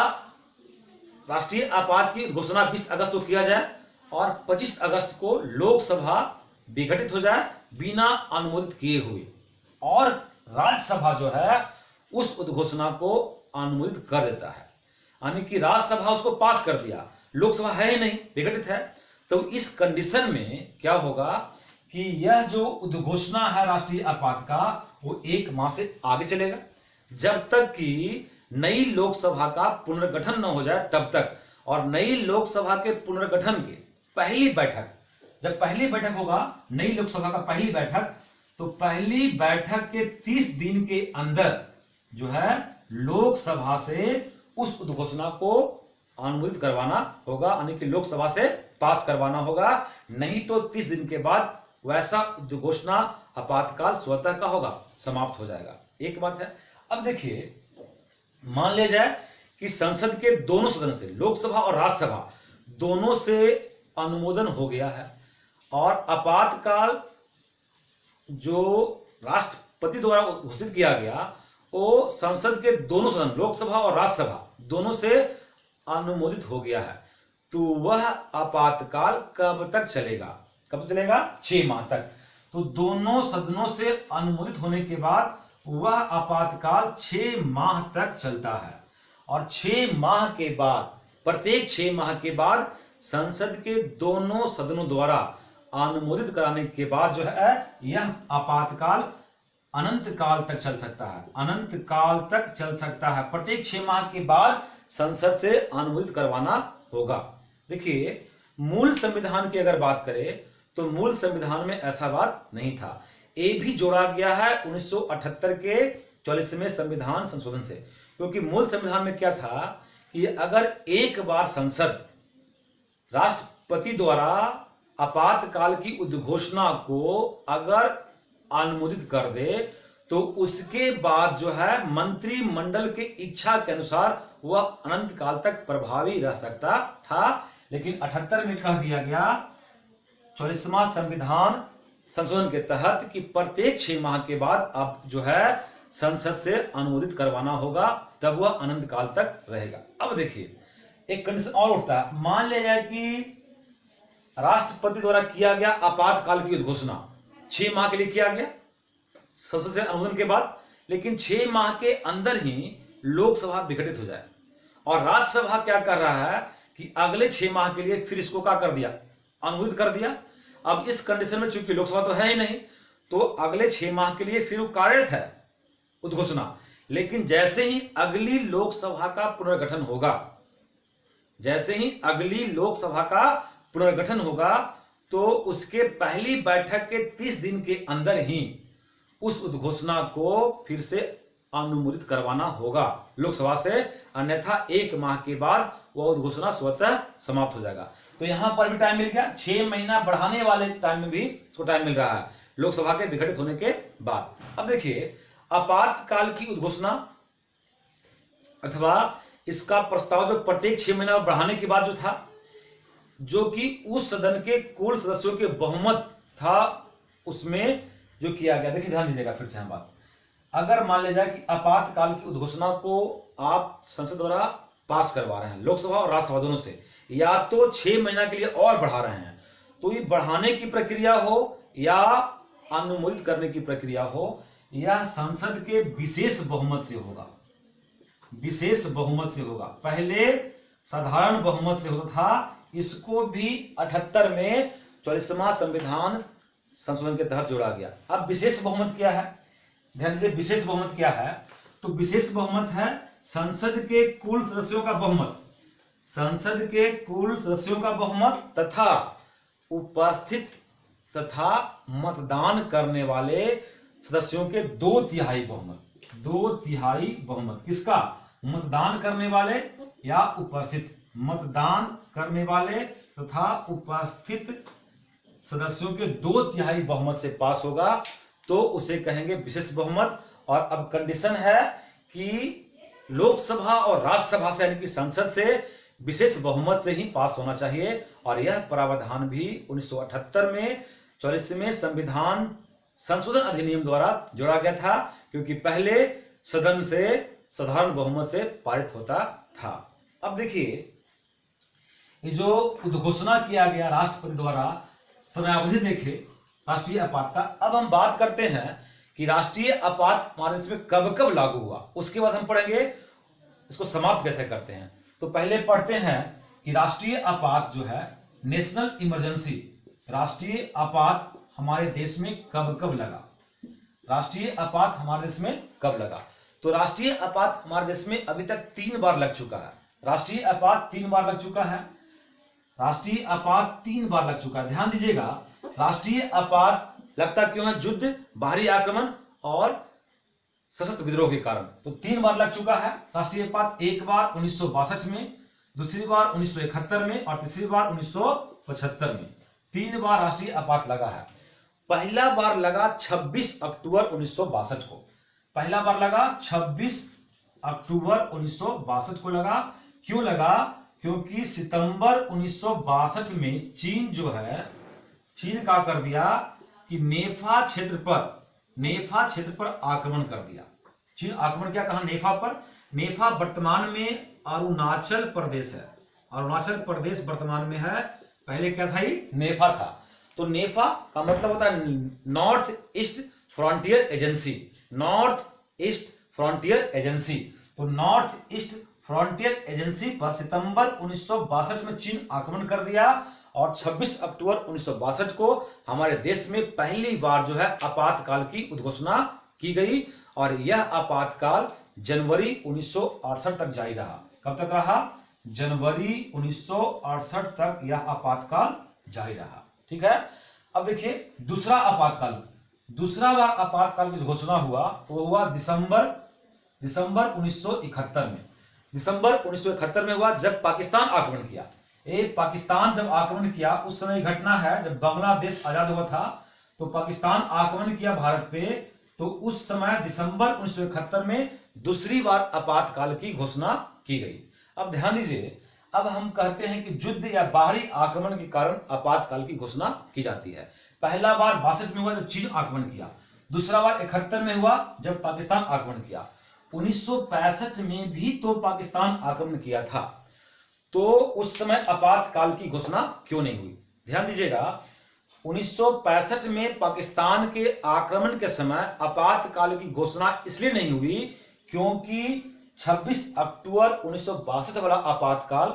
राष्ट्रीय आपात की घोषणा 20 अगस्त को किया जाए और 25 अगस्त को लोकसभा विघटित हो जाए बिना अनुमोदित किए हुए, और राज्यसभा जो है उस उद्घोषणा को अनुमोदित कर देता है, यानी कि राज्यसभा उसको पास कर दिया, लोकसभा है ही नहीं, विघटित है। तो इस कंडीशन में क्या होगा कि यह जो उद्घोषणा है राष्ट्रीय आपात का, वो 1 माह से आगे चलेगा, जब तक कि नई लोकसभा का पुनर्गठन न हो जाए तब तक। और नई लोकसभा के पुनर्गठन के पहली बैठक, जब पहली बैठक होगा नई लोकसभा का पहली बैठक, तो पहली बैठक के 30 दिन के अंदर जो है लोकसभा से उस उद्घोषणा को अनुमोदित करवाना होगा, यानी कि लोकसभा से पास करवाना होगा। नहीं तो 30 दिन के बाद वैसा उद्घोषणा आपातकाल स्वतः का होगा, समाप्त हो जाएगा। एक बात है। अब देखिए, मान लिया जाए कि संसद के दोनों सदन से, लोकसभा और राज्यसभा दोनों से अनुमोदन हो गया है और आपातकाल जो राष्ट्रपति द्वारा घोषित किया गया वो संसद के दोनों सदन, लोकसभा और राज्यसभा दोनों से अनुमोदित हो गया है। तो वह आपातकाल कब तक चलेगा? कब चलेगा? 6 माह तक। तो दोनों सदनों से अनुमोदित होने के बाद वह आपातकाल 6 माह तक चलता है, और 6 माह के बाद, प्रत्येक 6 माह के बाद संसद के दोनों सदनों द्वारा अनुमोदित कराने के बाद जो है यह आपातकाल अनंत काल तक चल सकता है, अनंत काल तक चल सकता है। प्रत्येक 6 माह के बाद संसद से अनुमोदित करवाना होगा। देखिए, मूल संविधान की अगर बात करें तो मूल संविधान में ऐसा बात नहीं था। ये भी जोड़ा गया है 1978 के 44वें संविधान संशोधन से, क्योंकि मूल संविधान में क्या था कि अगर एक बार संसद राष्ट्रपति द्वारा आपातकाल की उद्घोषणा को अगर अनुमोदित कर दे तो उसके बाद जो है मंत्रिमंडल के इच्छा के अनुसार वह अनंत काल तक प्रभावी रह सकता था। लेकिन 78 में कह दिया गया 44वां संविधान संशोधन के तहत कि प्रत्येक 6 माह के बाद अब जो है संसद से अनुमोदित करवाना होगा, तब वह अनंत काल तक रहेगा। अब देखिए, एक कंडीशन और उठता है। मान लिया जाए कि राष्ट्रपति द्वारा किया गया आपातकाल की उद्घोषणा 6 माह के लिए किया गया संसद से अनुमोदन के बाद, लेकिन 6 माह के अंदर ही लोकसभा विघटित हो जाए और राज्यसभा क्या कर रहा है कि अगले 6 माह के लिए फिर इसको क्या कर दिया, अनुमोदित कर दिया। अब इस कंडीशन में चूंकि लोकसभा तो है ही नहीं, तो अगले 6 माह के लिए फिर कार्यरत है उद्घोषणा। लेकिन जैसे ही अगली लोकसभा का पुनर्गठन होगा, जैसे ही अगली लोकसभा का पुनर्गठन होगा, तो उसके पहली बैठक के 30 दिन के अंदर ही उस उद्घोषणा को फिर से अनुमोदित करवाना होगा लोकसभा से, अन्यथा 1 माह के बाद वह उद्घोषणा स्वतः समाप्त हो जाएगा। तो यहां पर भी टाइम मिल गया, 6 महीना बढ़ाने वाले टाइम में भी तो टाइम मिल रहा है लोकसभा के विघटित होने के बाद। अब देखिए, आपातकाल की उद्घोषणा अथवा इसका प्रस्ताव जो प्रत्येक 6 महीना बढ़ाने के बाद जो था, जो कि उस सदन के कुल सदस्यों के बहुमत था, उसमें जो किया गया। देखिए ध्यान दीजिएगा फिर से हम बात, अगर मान लिया जाए कि आपातकाल की उद्घोषणा को आप संसद द्वारा पास करवा रहे हैं, लोकसभा और राज्यसभा दोनों से, या तो 6 महीना के लिए और बढ़ा रहे हैं, तो ये बढ़ाने की प्रक्रिया हो या अनुमोदित करने की प्रक्रिया हो, यह संसद के विशेष बहुमत से होगा। विशेष बहुमत से होगा। पहले साधारण बहुमत से होता था, इसको भी 78 में 44वां संविधान संशोधन के तहत जोड़ा गया। अब विशेष बहुमत क्या है, ध्यान दीजिए, विशेष बहुमत क्या है। तो विशेष बहुमत है संसद के कुल सदस्यों का बहुमत, संसद के कुल सदस्यों का बहुमत तथा उपस्थित तथा मतदान करने वाले सदस्यों के 2/3 बहुमत। 2/3 बहुमत किसका, मतदान करने वाले या उपस्थित, मतदान करने वाले तथा उपस्थित सदस्यों के 2/3 बहुमत से पास होगा, तो उसे कहेंगे विशेष बहुमत। और अब कंडीशन है कि लोकसभा और राज्यसभा से, यानी कि संसद से विशेष बहुमत से ही पास होना चाहिए। और यह प्रावधान भी 1978 में 44वें संविधान संशोधन अधिनियम द्वारा जोड़ा गया था, क्योंकि पहले सदन से साधारण बहुमत से पारित होता था। अब देखिए, ये जो उद्घोषणा किया गया राष्ट्रपति द्वारा, समयावधि देखे राष्ट्रीय आपात का। अब हम बात करते हैं कि राष्ट्रीय आपात हमारे देश में कब कब लागू हुआ, उसके बाद हम पढ़ेंगे इसको समाप्त कैसे करते हैं। तो पहले पढ़ते हैं कि राष्ट्रीय आपात जो है, नेशनल इमरजेंसी, राष्ट्रीय आपात हमारे देश में कब कब लगा, राष्ट्रीय आपात हमारे देश में कब लगा। तो राष्ट्रीय आपात हमारे देश में अभी तक 3 बार लग चुका है। राष्ट्रीय आपात 3 बार लग चुका है, राष्ट्रीय आपात 3 बार लग चुका है। ध्यान दीजिएगा, राष्ट्रीय आपात लगता क्यों है, युद्ध, बाहरी आक्रमण और सशस्त्र विद्रोह के कारण। तो 3 बार लग चुका है राष्ट्रीय आपात। एक बार 1962 में, दूसरी बार 1971 में और तीसरी बार 1975 में। 3 बार राष्ट्रीय आपात लगा है। पहला बार लगा 26 अक्टूबर 1962 को, पहला बार लगा 26 अक्टूबर 1962 को लगा। क्यों लगा, क्योंकि सितंबर 1962 में चीन जो है, चीन का कर दिया कि नेफा क्षेत्र पर आक्रमण कर दिया। चीन आक्रमण क्या कहा, नेफा पर। नेफा वर्तमान में अरुणाचल प्रदेश है, अरुणाचल प्रदेश वर्तमान में है, पहले क्या था, ये नेफा था। तो नेफा का मतलब होता है north east frontier agency, north east frontier agency. तो नॉर्थ ईस्ट फ्रंटियर एजेंसी पर सितंबर 1962 में चीन आक्रमण कर दिया और 26 अक्टूबर 1962 को हमारे देश में पहली बार जो है आपातकाल की उद्घोषणा की गई। और यह आपातकाल जनवरी 1968 तक जारी रहा। कब तक रहा, जनवरी 1968 तक यह आपातकाल जारी रहा। ठीक है। अब देखिए दूसरा आपातकाल, दूसरा आपातकाल की घोषणा हुआ वो हुआ दिसंबर 1971 में। दिसंबर 1971 में हुआ जब पाकिस्तान आक्रमण किया। पाकिस्तान जब आक्रमण किया उस समय घटना है जब बांग्लादेश आजाद हुआ था, तो पाकिस्तान आक्रमण किया भारत पे। तो उस समय दिसंबर 1971 में दूसरी बार आपातकाल की घोषणा की गई। अब ध्यान दीजिए, अब हम कहते हैं कि युद्ध या बाहरी आक्रमण के कारण आपातकाल की घोषणा की जाती है। पहला बार 62 में हुआ जब चीन आक्रमण किया, दूसरा बार 71 में हुआ जब पाकिस्तान आक्रमण किया, 1965 में भी तो पाकिस्तान आक्रमण किया था। तो उस समय आपातकाल की घोषणा क्यों नहीं हुई? ध्यान दीजिएगा, 1965 में पाकिस्तान के आक्रमण के समय आपातकाल की घोषणा इसलिए नहीं हुई क्योंकि 26 अक्टूबर 1962 वाला आपातकाल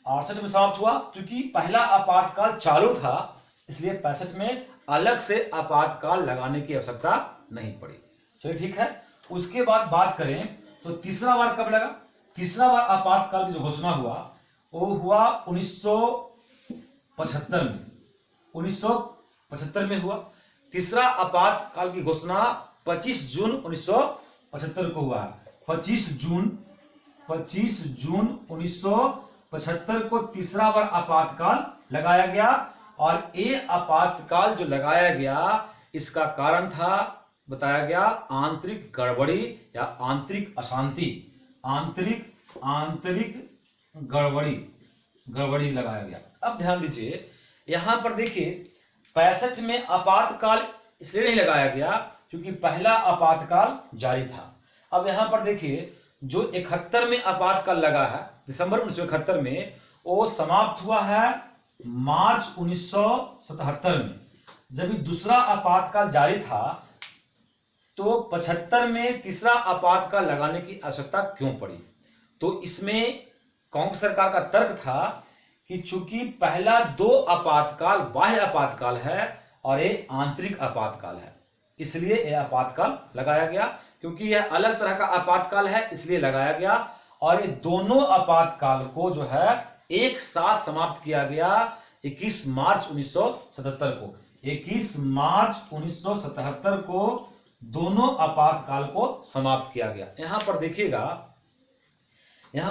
68 में समाप्त हुआ। क्योंकि पहला आपातकाल चालू था, इसलिए 65 में अलग से आपातकाल लगाने की आवश्यकता नहीं पड़ी। चलिए ठीक है। उसके बाद बात करें तो तीसरा बार कब लगा? तीसरा बार आपातकाल की जो घोषणा हुआ वो हुआ 1975 में। 1975 में हुआ। तीसरा आपातकाल की घोषणा 25 जून 1975 को हुआ। 25 जून 1975 को तीसरा बार आपातकाल लगाया गया। और ये आपातकाल जो लगाया गया, इसका कारण था, बताया गया, आंतरिक गड़बड़ी या आंतरिक अशांति। आंतरिक गड़बड़ी लगाया गया। अब ध्यान दीजिए, यहां पर देखिए 65 में आपातकाल इसलिए नहीं लगाया गया क्योंकि पहला आपातकाल जारी था। अब यहां पर देखिए, जो 71 में आपातकाल लगा है, दिसंबर 1971 में, वो समाप्त हुआ है मार्च 1977 में। जब दूसरा आपातकाल जारी था तो 75 में तीसरा आपातकाल लगाने की आवश्यकता क्यों पड़ी? तो इसमें कांग्रेस सरकार का तर्क था कि चूंकि पहला 2 आपातकाल बाह्य आपातकाल है और ये आंतरिक आपातकाल है, इसलिए यह आपातकाल लगाया गया। क्योंकि यह अलग तरह का आपातकाल है, इसलिए लगाया गया। और ये दोनों आपातकाल को जो है एक साथ समाप्त किया गया 21 मार्च 1977 को। 21 मार्च 1977 को दोनों आपातकाल को समाप्त किया गया। यहां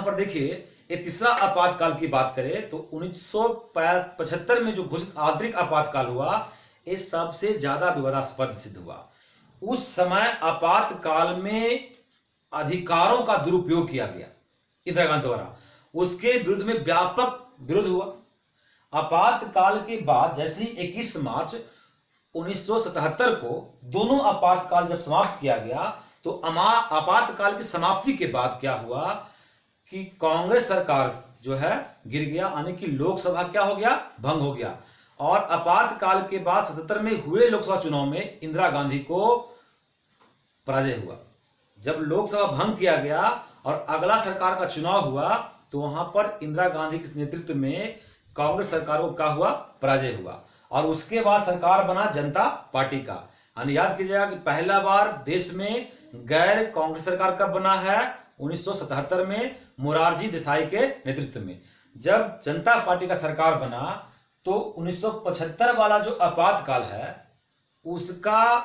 पर देखिए, ये तीसरा आपातकाल की बात करें तो 1975 में जो घोषित आंतरिक आपातकाल हुआ, ये सबसे ज्यादा विवादास्पद सिद्ध हुआ। उस समय आपातकाल में अधिकारों का दुरुपयोग किया गया इंदिरा गांधी द्वारा, उसके विरुद्ध में व्यापक विरोध हुआ। आपातकाल के बाद जैसे ही 21 मार्च 1977 को दोनों आपातकाल जब समाप्त किया गया, तो आपातकाल की समाप्ति के बाद क्या हुआ कि कांग्रेस सरकार जो है गिर गया, यानी कि लोकसभा क्या हो गया, भंग हो गया। और आपातकाल के बाद 77 में हुए लोकसभा चुनाव में इंदिरा गांधी को पराजय हुआ। जब लोकसभा भंग किया गया और अगला सरकार का चुनाव हुआ, तो वहां पर इंदिरा गांधी के नेतृत्व में कांग्रेस सरकार को क्या हुआ, पराजय हुआ। और उसके बाद सरकार बना जनता पार्टी का। यानी याद कीजिएगा कि पहला बार देश में गैर कांग्रेस सरकार कब बना है, 1977 में मोरारजी देसाई के नेतृत्व में। जब जनता पार्टी का सरकार बना तो 1975 वाला जो आपातकाल है, उसका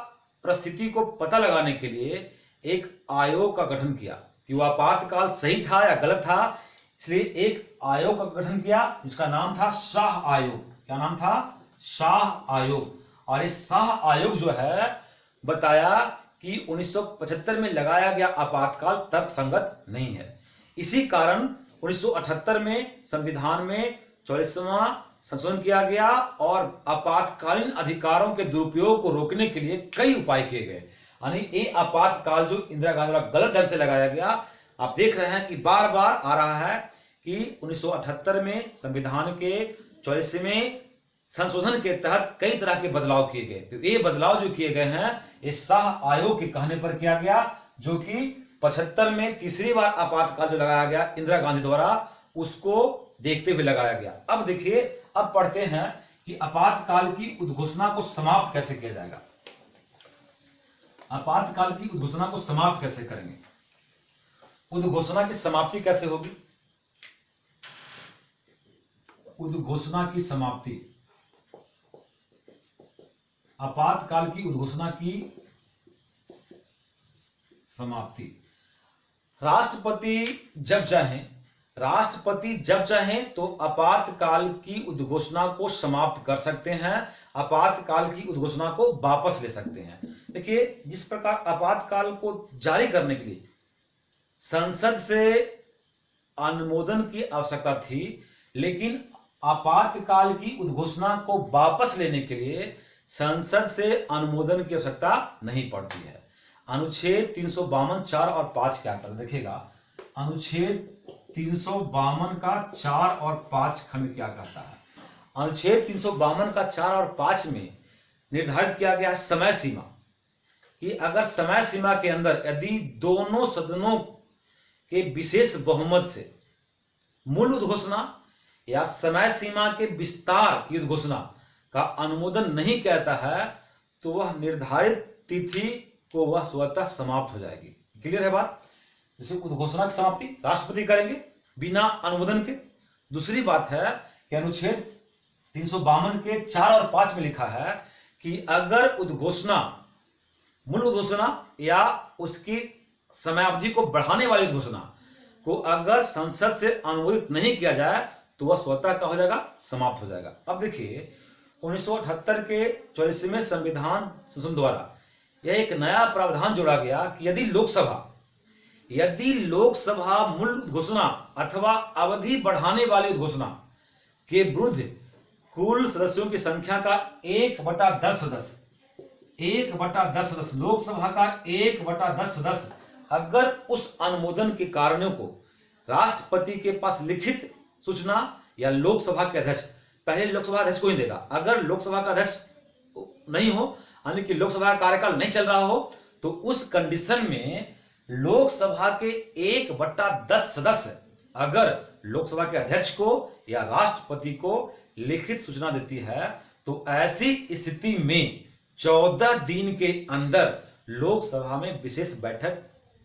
परिस्थिति को पता लगाने के लिए एक आयोग का गठन किया कि वो आपातकाल सही था या गलत था। इसलिए एक आयोग का गठन किया जिसका नाम था शाह आयोग। क्या नाम था? शाह आयोग। और इस शाह आयोग जो है बताया कि 1975 में लगाया गया आपातकाल तर्कसंगत नहीं है। इसी कारण 1978 में संविधान में 44वां संशोधन किया गया और आपातकालीन अधिकारों के दुरुपयोग को रोकने के लिए कई उपाय किए गए। यानी ये आपातकाल जो इंदिरा गांधी द्वारा गलत ढंग से लगाया गया, आप देख रहे हैं कि बार बार आ रहा है कि 1978 में संविधान के 44वें संशोधन के तहत कई तरह के बदलाव किए गए। तो ये बदलाव जो किए गए हैं, ये शाह आयोग के कहने पर किया गया, जो कि 75 में तीसरी बार आपातकाल जो लगाया गया इंदिरा गांधी द्वारा, उसको देखते हुए लगाया गया। अब देखिए, अब पढ़ते हैं कि आपातकाल की उद्घोषणा को समाप्त कैसे किया जाएगा। आपातकाल की उद्घोषणा को समाप्त कैसे करेंगे? उद्घोषणा की समाप्ति कैसे होगी? उद्घोषणा की समाप्ति, आपातकाल की उद्घोषणा की समाप्ति, राष्ट्रपति जब चाहें तो आपातकाल की उद्घोषणा को समाप्त कर सकते हैं, आपातकाल की उद्घोषणा को वापस ले सकते हैं। देखिए, जिस प्रकार आपातकाल को जारी करने के लिए संसद से अनुमोदन की आवश्यकता थी, लेकिन आपातकाल की उद्घोषणा को वापस लेने के लिए संसद से अनुमोदन की आवश्यकता नहीं पड़ती है। अनुच्छेद 352 4 और 5 क्या कहता है? देखिएगा, अनुच्छेद 352 का 4 और 5 खंड क्या कहता है? अनुच्छेद 352 का 4 और 5 में निर्धारित किया गया है समय सीमा, कि अगर समय सीमा के अंदर यदि दोनों सदनों के विशेष बहुमत से मूल उद्घोषणा या समय सीमा के विस्तार की उद्घोषणा का अनुमोदन नहीं कहता है, तो वह निर्धारित तिथि को वह स्वतः समाप्त हो जाएगी। क्लियर है बात? जैसे उद्घोषणा की समाप्ति राष्ट्रपति करेंगे बिना अनुमोदन के। दूसरी बात है कि अनुच्छेद 352 के 4 और 5 में लिखा है कि अगर उद्घोषणा, मूल उद्घोषणा या उसकी समयावधि को बढ़ाने वाली घोषणा को अगर संसद से अनुमोदित नहीं किया जाए तो वह स्वतः क्या हो जाएगा, समाप्त हो जाएगा। अब देखिए 1978 के 44वें संविधान संशोधन द्वारा यह एक नया प्रावधान जोड़ा गया कि यदि लोकसभा मूल घोषणा अथवा अवधि बढ़ाने वाली घोषणा के विरुद्ध कुल सदस्यों की संख्या का 1/10 सदस्य लोकसभा का 1/10 सदस्य अगर उस अनुमोदन के कारणों को राष्ट्रपति के पास लिखित सूचना या लोकसभा के अध्यक्ष, पहले लोकसभा अध्यक्ष को ही देगा, अगर लोकसभा का अध्यक्ष नहीं हो यानी कि लोकसभा का कार्यकाल नहीं चल रहा हो तो उस कंडीशन में लोकसभा के 1/10 सदस्य अगर लोकसभा के अध्यक्ष को या राष्ट्रपति को लिखित सूचना देती है तो ऐसी स्थिति में 14 दिन के अंदर लोकसभा में विशेष बैठक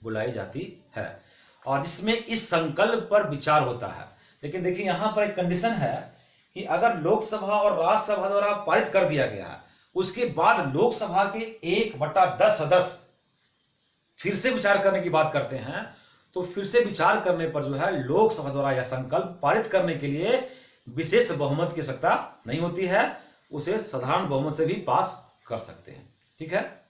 बुलाई जाती है और जिसमें इस संकल्प पर विचार होता है। लेकिन देखिए यहां पर एक कंडीशन है कि अगर लोकसभा और राज्यसभा द्वारा पारित कर दिया गया है उसके बाद लोकसभा के 1/10 सदस्य फिर से विचार करने की बात करते हैं तो फिर से विचार करने पर जो है लोकसभा द्वारा यह संकल्प पारित करने के लिए विशेष बहुमत की आवश्यकता नहीं होती है, उसे साधारण बहुमत से भी पास कर सकते हैं। ठीक है,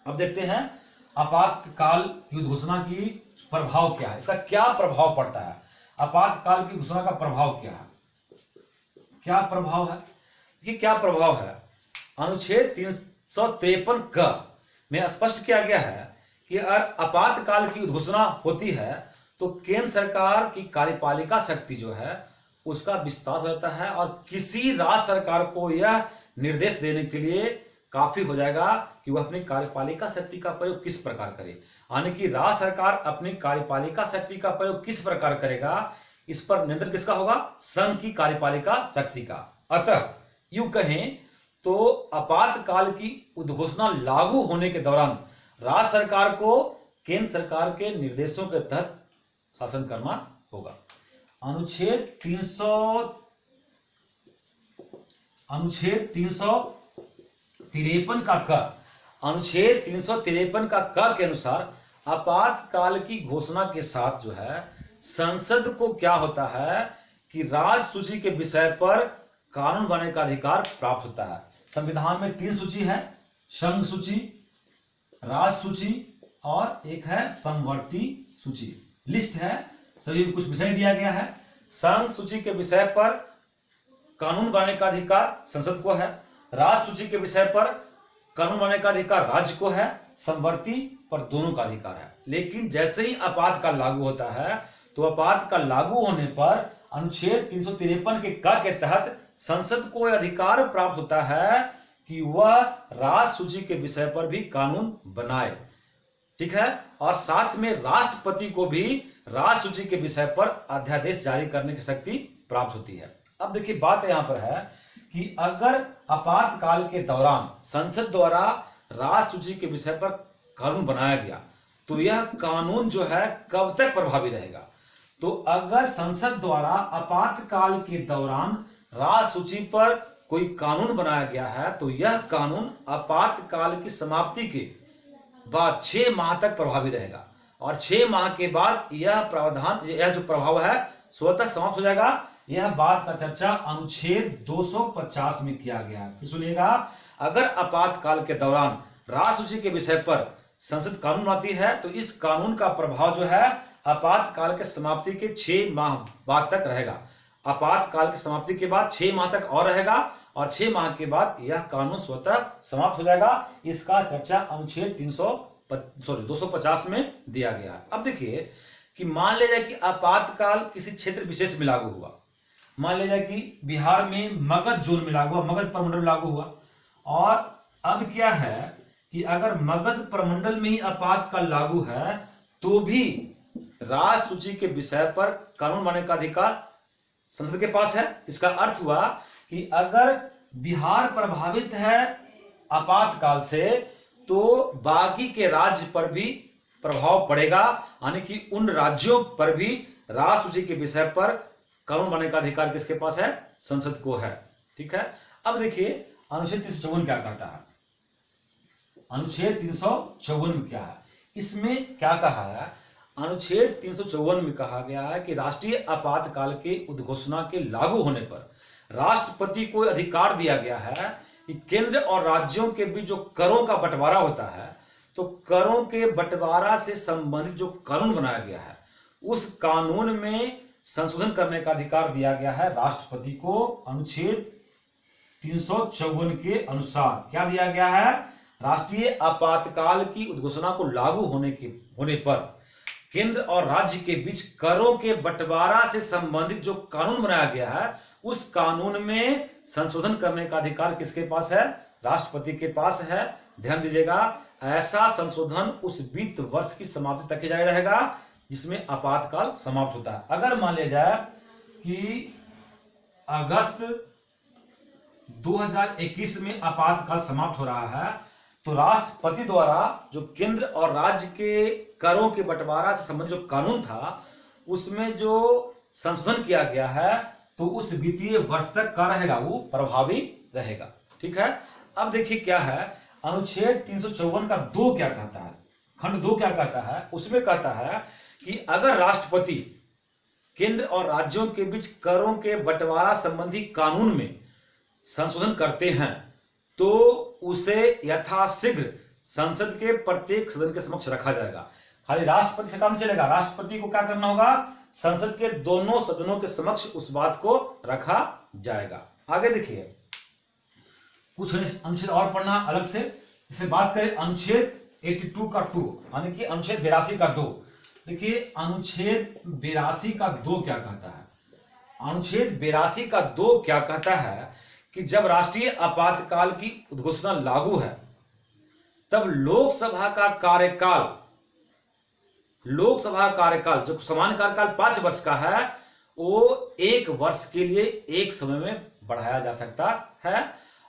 अब देखते हैं आपातकाल की घोषणा की प्रभाव क्या है, इसका क्या प्रभाव पड़ता है। आपातकाल की घोषणा का प्रभाव क्या है, क्या प्रभाव है, ये क्या प्रभाव है। अनुच्छेद 353 क में स्पष्ट किया गया है कि अगर आपातकाल की घोषणा होती है तो केंद्र सरकार की कार्यपालिका शक्ति जो है उसका विस्तार हो जाता है और किसी राज्य सरकार को यह निर्देश देने के लिए काफी हो जाएगा कि वह अपनी कार्यपालिका शक्ति का प्रयोग किस प्रकार करे, यानी कि राज्य सरकार अपनी कार्यपालिका शक्ति का प्रयोग किस प्रकार करेगा इस पर नियंत्रण किसका होगा, संघ की कार्यपालिका शक्ति का। अतः यूं कहें तो आपातकाल की उद्घोषणा लागू होने के दौरान राज्य सरकार को केंद्र सरकार के निर्देशों के तहत शासन करना होगा। अनुच्छेद 353 का क के अनुसार आपातकाल की घोषणा के साथ जो है संसद को क्या होता है कि राज्य सूची के विषय पर कानून बनाने का अधिकार प्राप्त होता है। संविधान में 3 सूची है, संघ सूची, राज्य सूची और एक है समवर्ती सूची। लिस्ट है, सभी में कुछ विषय दिया गया है। संघ सूची के विषय पर कानून बनाने का अधिकार संसद को है, राज्य सूची के विषय पर कानून बनाने का अधिकार राज्य को है, समवर्ती पर दोनों का अधिकार है। लेकिन जैसे ही आपातकाल लागू होता है तो आपातकाल लागू होने पर अनुच्छेद 353 के क के तहत संसद को यह अधिकार प्राप्त होता है कि वह राज्य सूची के विषय पर भी कानून बनाए। ठीक है, और साथ में राष्ट्रपति को भी राज्य सूची के विषय पर अध्यादेश जारी करने की शक्ति प्राप्त होती है। अब देखिए बात यहां पर है कि अगर आपातकाल के दौरान संसद द्वारा राज्य सूची के विषय पर कानून बनाया गया तो यह कानून जो है कब तक प्रभावी रहेगा। तो अगर संसद द्वारा आपातकाल के दौरान राज्य सूची पर कोई कानून बनाया गया है तो यह कानून आपातकाल की समाप्ति के बाद 6 माह तक प्रभावी रहेगा और 6 माह के बाद यह प्रावधान, यह जो प्रभाव है स्वतः समाप्त हो जाएगा। यह बात का चर्चा अनुच्छेद 250 में किया गया है। सुनिएगा, अगर आपातकाल के दौरान राज्य सूची के विषय पर संसद कानून बनाती है तो इस कानून का प्रभाव जो है आपातकाल के समाप्ति के 6 माह बाद तक रहेगा। आपातकाल की समाप्ति के बाद 6 माह तक और रहेगा और 6 माह के बाद यह कानून स्वतः समाप्त हो जाएगा। इसका चर्चा अनुच्छेद 250 में दिया गया है। अब देखिए कि मान लिया जाए कि आपातकाल किसी क्षेत्र विशेष में लागू हुआ, मान लिया जाए कि बिहार में मगध जोन में लागू हुआ, मगध प्रमंडल में लागू हुआ, और अब क्या है कि अगर मगध प्रमंडल में ही आपातकाल लागू है तो भी राज्य सूची के विषय पर कानून बनाने का अधिकार संसद के पास है। इसका अर्थ हुआ कि अगर बिहार प्रभावित है आपातकाल से तो बाकी के राज्य पर भी प्रभाव पड़ेगा, यानी कि उन राज्यों पर भी राज्य सूची के विषय पर कानून बनाने का अधिकार किसके पास है, संसद को है। ठीक है, अब देखिए अनुच्छेद 354 क्या कहता है। अनुच्छेद 354 में क्या है इसमें क्या कहा है, अनुच्छेद 354 में कहा गया है कि राष्ट्रीय आपातकाल के उद्घोषणा के लागू होने पर राष्ट्रपति को अधिकार दिया गया है कि केंद्र और राज्यों के बीच जो करों का बंटवारा होता है, तो करों के बंटवारा से संबंधित जो कानून बनाया गया है उस कानून में संशोधन करने का अधिकार दिया गया है राष्ट्रपति को। अनुच्छेद 354 के अनुसार क्या दिया गया है, राष्ट्रीय आपातकाल की उद्घोषणा को लागू होने पर केंद्र और राज्य के बीच करों के बंटवारा से संबंधित जो कानून बनाया गया है उस कानून में संशोधन करने का अधिकार किसके पास है, राष्ट्रपति के पास है। ध्यान दीजिएगा, ऐसा संशोधन उस वित्त वर्ष की समाप्ति तक जारी रहेगा जिसमें आपातकाल समाप्त होता है। अगर मान लिया जाए कि अगस्त 2021 में आपातकाल समाप्त हो रहा है, तो राष्ट्रपति द्वारा जो केंद्र और राज्य के करों के बंटवारा से संबंधित जो कानून था उसमें जो संशोधन किया गया है तो उस वित्तीय वर्ष तक का रहेगा, वो प्रभावी रहेगा। ठीक है, अब देखिए क्या है, अनुच्छेद 354 का 2 क्या कहता है, खंड 2 क्या कहता है, उसमें कहता है कि अगर राष्ट्रपति केंद्र और राज्यों के बीच करों के बंटवारा संबंधी कानून में संशोधन करते हैं तो उसे यथाशीघ्र संसद के प्रत्येक सदन के समक्ष रखा जाएगा। खाली राष्ट्रपति से काम चलेगा, राष्ट्रपति को क्या करना होगा, संसद के दोनों सदनों के समक्ष उस बात को रखा जाएगा। आगे देखिए, कुछ अनुच्छेद और पढ़ना अलग से। इसे बात करें अनुच्छेद 82 का 2 यानी कि अनुच्छेद 82 का 2। देखिए अनुच्छेद 82 का 2 क्या कहता है, अनुच्छेद 82 का 2 क्या कहता है कि जब राष्ट्रीय आपातकाल की उद्घोषणा लागू है तब लोकसभा का कार्यकाल जो सामान्य कार्यकाल 5 वर्ष का है वो 1 वर्ष के लिए एक समय में बढ़ाया जा सकता है।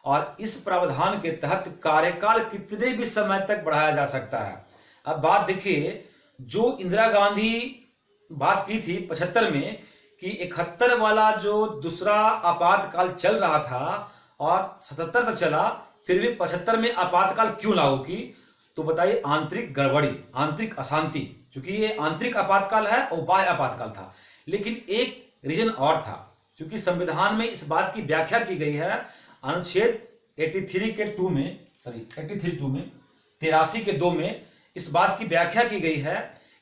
और इस प्रावधान के तहत कार्यकाल कितने भी समय तक बढ़ाया जा सकता है। अब बात देखिए, जो इंदिरा गांधी बात की थी 75 में कि 71 वाला जो दूसरा आपातकाल चल रहा था और 77 तक चला, फिर भी 75 में आपातकाल क्यों लागू की, तो बताइए आंतरिक गड़बड़ी, आंतरिक अशांति, क्योंकि ये आंतरिक आपातकाल है और बाह्य आपातकाल था। लेकिन एक रीजन और था, क्योंकि संविधान में इस बात की व्याख्या की गई है अनुच्छेद 83 के 2 में, 83 के 2 में इस बात की व्याख्या की गई है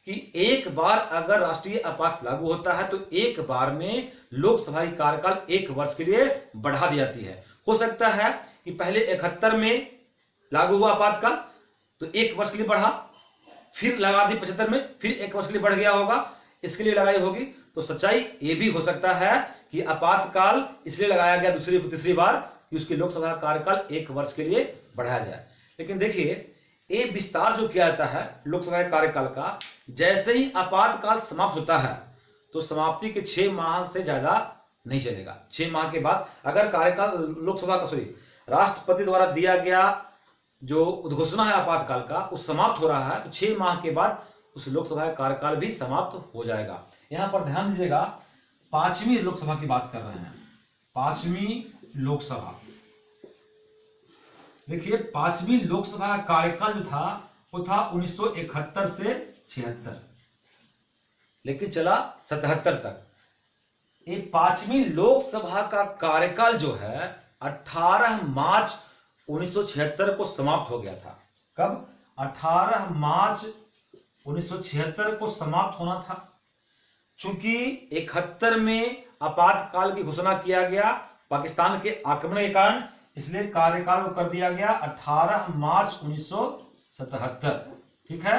कि एक बार अगर राष्ट्रीय आपात लागू होता है तो एक बार में लोकसभा की कार्यकाल 1 वर्ष के लिए बढ़ा दी जाती है। हो सकता है कि पहले 71 में लागू हुआ आपातकाल तो 1 वर्ष के लिए बढ़ा, फिर लगा दी 75 में, फिर 1 वर्ष के लिए बढ़ गया होगा, इसके लिए लगाई होगी। तो सच्चाई ये भी हो सकता है कि आपातकाल इसलिए लगाया गया तीसरी बार कि उसकी लोकसभा कार्यकाल 1 वर्ष के लिए बढ़ाया जाए। लेकिन देखिए, ये विस्तार जो किया जाता है लोकसभा कार्यकाल का, जैसे ही आपातकाल समाप्त होता है तो समाप्ति के 6 माह से ज्यादा नहीं चलेगा। 6 माह के बाद अगर कार्यकाल लोकसभा का राष्ट्रपति द्वारा दिया गया जो उद्घोषणा है आपातकाल का वो समाप्त हो रहा है तो 6 माह के बाद उस लोकसभा का कार्यकाल भी समाप्त हो जाएगा। यहां पर ध्यान दीजिएगा, 5वीं लोकसभा की बात कर रहे हैं, 5वीं लोकसभा। देखिए 5वीं लोकसभा का कार्यकाल जो था वो था 1971 से 76, लेकिन चला 77 तक। ये 5वीं लोकसभा का कार्यकाल जो है 18 मार्च 1976 को समाप्त हो गया था। कब? 18 मार्च 1976 को समाप्त होना था। चूंकि 71 में आपातकाल की घोषणा किया गया पाकिस्तान के आक्रमण के कारण, इसलिए कार्यकाल को कर दिया गया 18 मार्च 1977। ठीक है,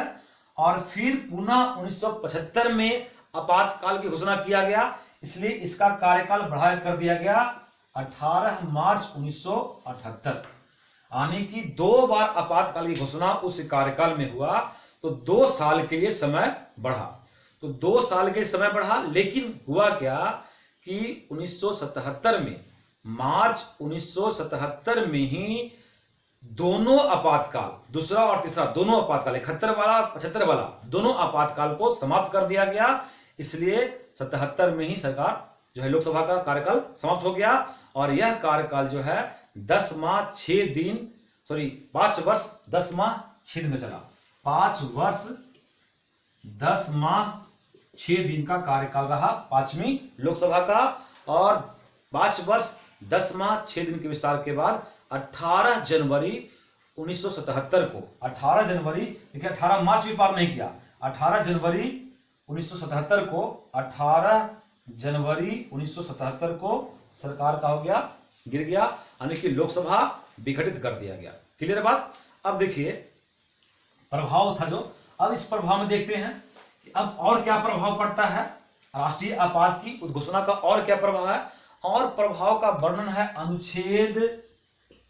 और फिर पुनः 1975 में आपातकाल की घोषणा किया गया, इसलिए इसका कार्यकाल बढ़ा कर दिया गया 18 मार्च 1978। यानी कि 2 बार आपातकाल की घोषणा उस कार्यकाल में हुआ, तो 2 साल के लिए समय बढ़ा। तो 2 साल के लिए समय बढ़ा, लेकिन हुआ क्या कि 1977 में, मार्च 1977 में ही दोनों आपातकाल, दूसरा और तीसरा दोनों आपातकाल, 71 वाला 75 वाला, दोनों आपातकाल को समाप्त कर दिया गया। इसलिए 77 में ही सरकार जो है लोकसभा का कार्यकाल समाप्त हो गया और यह कार्यकाल जो है 5 वर्ष 10 माह 6 दिन में चला। 5 वर्ष 10 माह 6 दिन का कार्यकाल रहा 5वीं लोकसभा का, और 5 वर्ष 10 माह 6 दिन के विस्तार के बाद 18 जनवरी 1977 को, 18 जनवरी, देखिए 18 मार्च भी पार नहीं किया, 18 जनवरी 1977 को, 18 जनवरी 1977 को सरकार का हो गया, गिर गया, यानी कि लोकसभा विघटित कर दिया गया। क्लियर है बात। अब देखिए प्रभाव था जो, अब इस प्रभाव में देखते हैं कि अब और क्या प्रभाव पड़ता है राष्ट्रीय आपात की उद्घोषणा का, और क्या प्रभाव है, और प्रभाव का वर्णन है अनुच्छेद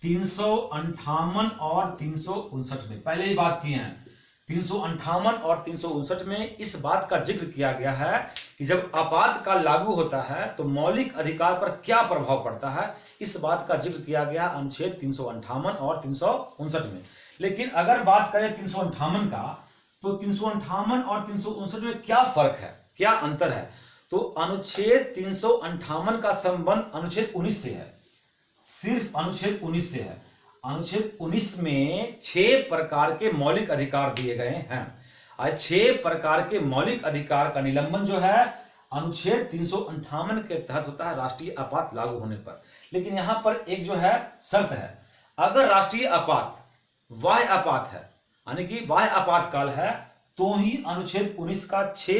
358 और 359 में। पहले ही बात किए हैं, 358 और 359 में इस बात का जिक्र किया गया है कि जब आपातकाल लागू होता है तो मौलिक अधिकार पर क्या प्रभाव पड़ता है, इस बात का जिक्र किया गया अनुच्छेद 358 और 359 में। लेकिन अगर बात करें 358 का, तो 358 और 359 में क्या फर्क है, क्या अंतर है, तो अनुच्छेद 358 का संबंध अनुच्छेद 19 से है, सिर्फ अनुच्छेद 19 से है। अनुच्छेद 19 में 6 प्रकार के मौलिक अधिकार दिए गए हैं, और 6 प्रकार के मौलिक अधिकार का निलंबन जो है अनुच्छेद 358 के तहत होता है राष्ट्रीय आपात लागू होने पर। लेकिन यहां पर एक जो है शर्त है, अगर राष्ट्रीय आपात बाह्य आपात है, यानी कि बाह्य आपातकाल है, तो ही अनुच्छेद 19 का 6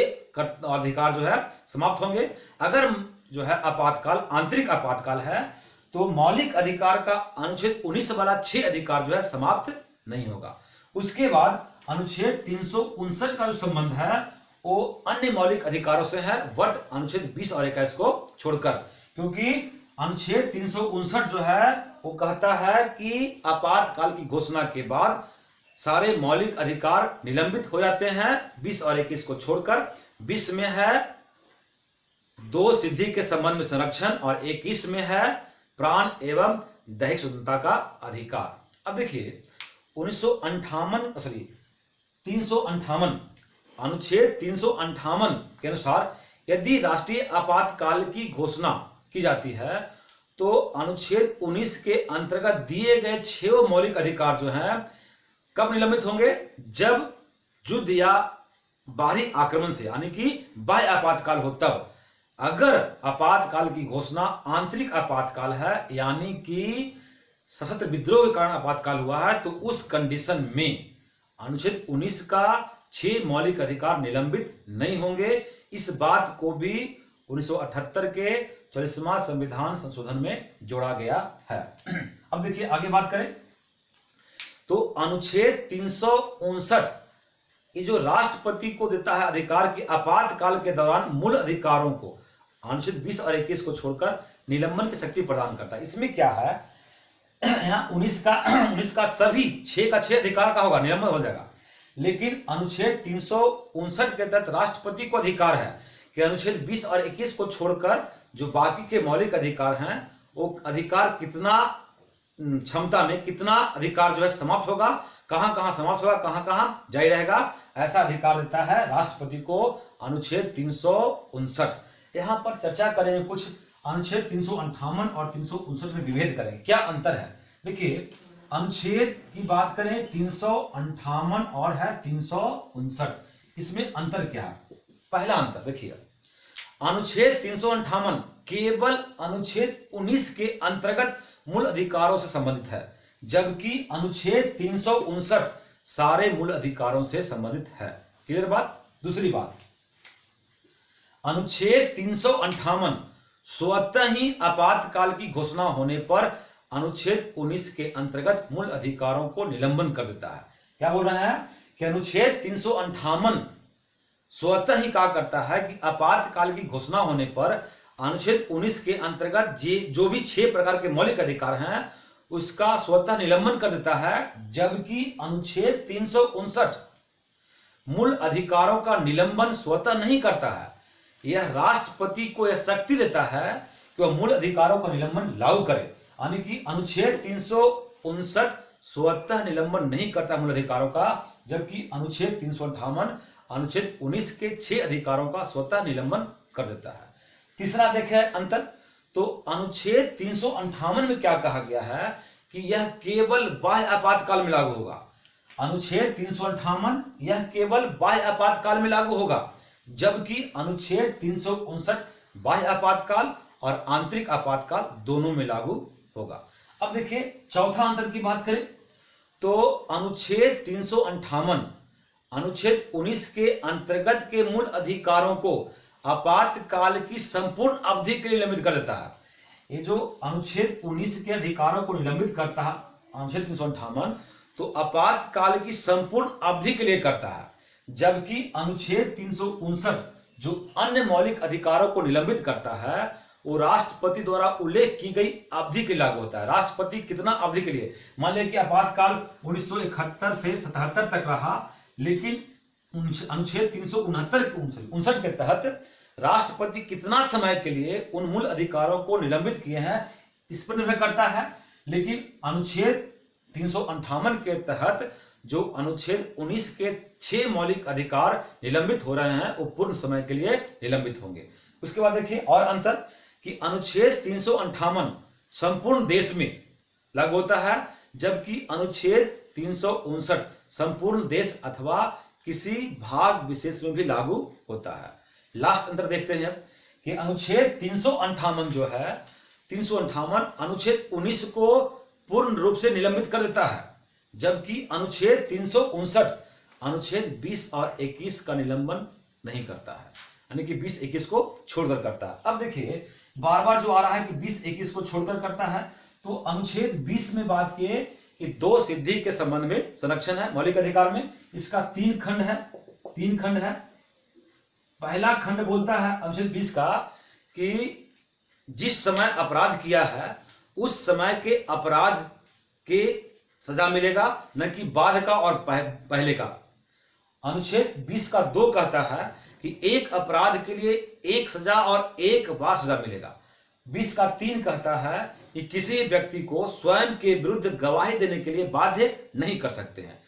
अधिकार जो है समाप्त होंगे। अगर जो है आपातकाल आंतरिक आपातकाल है तो मौलिक अधिकार का अनुच्छेद 19 वाला 6 अधिकार जो है समाप्त नहीं होगा। उसके बाद अनुच्छेद 359 का जो संबंध है वो अन्य मौलिक अधिकारों से है, वट अनुच्छेद 20 और 21 को छोड़कर, क्योंकि अनुच्छेद 359 जो है वो कहता है कि आपातकाल की घोषणा के बाद सारे मौलिक अधिकार निलंबित हो जाते हैं 20 और 21 को छोड़कर। 20 में है 2 सिद्धि के संबंध में संरक्षण, और 21 में है प्राण एवं दैहिक स्वतंत्रता का अधिकार। अब देखिए 358 अनुच्छेद 358 के अनुसार यदि राष्ट्रीय आपातकाल की घोषणा की जाती है तो अनुच्छेद 19 के अंतर्गत दिए गए 6 मौलिक अधिकार जो हैं कब निलंबित होंगे, जब युद्ध या बाहरी आक्रमण से, यानी कि बाह्य आपातकाल हो तब। अगर आपातकाल की घोषणा आंतरिक आपातकाल है, यानी कि सशस्त्र विद्रोह के कारण आपातकाल हुआ है, तो उस कंडीशन में अनुच्छेद 19 का 6 मौलिक अधिकार निलंबित नहीं होंगे। इस बात को भी 1978 के 40वां संविधान संशोधन में जोड़ा गया है। अब देखिए आगे बात करें तो अनुच्छेद 359 ये जो राष्ट्रपति को देता है अधिकार कि आपातकाल के दौरान मूल अधिकारों को अनुच्छेद 20 और 21 को छोड़कर निलंबन की शक्ति प्रदान करता है। इसमें क्या है, यहाँ 19 का सभी 6 का 6 अधिकार का होगा, निलंबन हो जाएगा। लेकिन अनुच्छेद 359 के तहत राष्ट्रपति को अधिकार है कि अनुच्छेद 20 और 21 को छोड़कर जो बाकी के मौलिक अधिकार हैं वो अधिकार कितना क्षमता में कितना अधिकार जो है समाप्त होगा, कहां कहां समाप्त होगा, कहां कहां जारी रहेगा, ऐसा अधिकार देता है राष्ट्रपति को अनुच्छेद 359। यहां पर चर्चा करेंगे कुछ अनुच्छेद 358 और 359 में विभेद करेंगे, क्या अंतर है। देखिए अनुच्छेद की बात करें 358 और है 359, इसमें अंतर क्या है। पहला अंतर देखिए, अनुच्छेद 358 केवल अनुच्छेद 19 के अंतर्गत मूल अधिकारों से संबंधित है, जबकि अनुच्छेद 359 सारे मूल अधिकारों से संबंधित है। क्लियर बात। दूसरी बात, अनुच्छेद 358 स्वतः ही आपातकाल की घोषणा होने पर अनुच्छेद 19 के अंतर्गत मूल अधिकारों को निलंबन कर देता है। क्या बोल रहे हैं कि अनुच्छेद 358 स्वतः ही कहा करता है कि आपातकाल की घोषणा होने पर अनुच्छेद 19 के अंतर्गत जो भी 6 प्रकार के मौलिक अधिकार हैं उसका स्वतः निलंबन कर देता है, जबकि अनुच्छेद 359 मूल अधिकारों का निलंबन स्वतः नहीं करता है। यह राष्ट्रपति को यह शक्ति देता है कि वह मूल अधिकारों का निलंबन लागू करे, यानी कि अनुच्छेद 359 स्वतः निलंबन नहीं करता मूल अधिकारों का, जबकि अनुच्छेद 358 अनुच्छेद 19 के 6 अधिकारों का स्वतः निलंबन कर देता है। तीसरा देखें अंतर, तो अनुच्छेद 358 में क्या कहा गया है कि यह केवल बाह्य आपातकाल में लागू होगा, अनुच्छेद 358 यह केवल बाह्य आपातकाल में लागू होगा, जबकि अनुच्छेद 359 बाह्य आपातकाल और आंतरिक आपातकाल दोनों में लागू होगा। अब देखिए चौथा अंतर की बात करें तो अनुच्छेद 358 अनुच्छेद 19 के अंतर्गत के मूल अधिकारों को आपातकाल की संपूर्ण अवधि के लिए निलंबित कर देता है। ये जो अनुच्छेद 19 के अधिकारों को निलंबित करता है अनुच्छेद 358 तो आपातकाल की संपूर्ण अवधि के लिए करता है, जबकि अनुच्छेद 359 जो अन्य मौलिक अधिकारों को निलंबित करता है वो राष्ट्रपति द्वारा उल्लेख की गई अवधि के लागू होता है। राष्ट्रपति कितना अवधि के लिए, मान लिया कि आपातकाल 1971 से 77 तक रहा, लेकिन अनुच्छेद 369 के तहत राष्ट्रपति कितना समय के लिए उन मूल अधिकारों को निलंबित किए हैं इस पर निर्भर करता है। लेकिन अनुच्छेद 358 के तहत जो अनुच्छेद 19 के 6 मौलिक अधिकार निलंबित हो रहे हैं वो पूर्ण समय के लिए निलंबित होंगे। उसके बाद देखिए और अंतर कि अनुच्छेद 358 संपूर्ण देश में लागू होता है, जबकि अनुच्छेद 359 संपूर्ण देश अथवा किसी भाग विशेष में भी लागू होता है। लास्ट अंतर देखते हैं कि अनुच्छेद 358 जो है 358 अनुच्छेद 19 को पूर्ण रूप से निलंबित कर देता है, जबकि अनुच्छेद 359 अनुच्छेद 20 और 21 का निलंबन नहीं करता है, यानी कि 20-21 को छोड़कर करता है। अब देखिए बार बार जो आ रहा है कि 20-21 को छोड़कर करता है, तो अनुच्छेद 20 में बात किए कि दो सिद्धि के संबंध में संरक्षण है मौलिक अधिकार में। इसका 3 खंड है। पहला खंड बोलता है अनुच्छेद 20 का कि जिस समय अपराध किया है उस समय के अपराध के सजा मिलेगा, न कि बाद का और पहले का। अनुच्छेद 20 का 2 कहता है कि एक अपराध के लिए एक सजा और एक बार सजा मिलेगा। 20 का 3 कहता है कि किसी व्यक्ति को स्वयं के विरुद्ध गवाही देने के लिए बाध्य नहीं कर सकते हैं।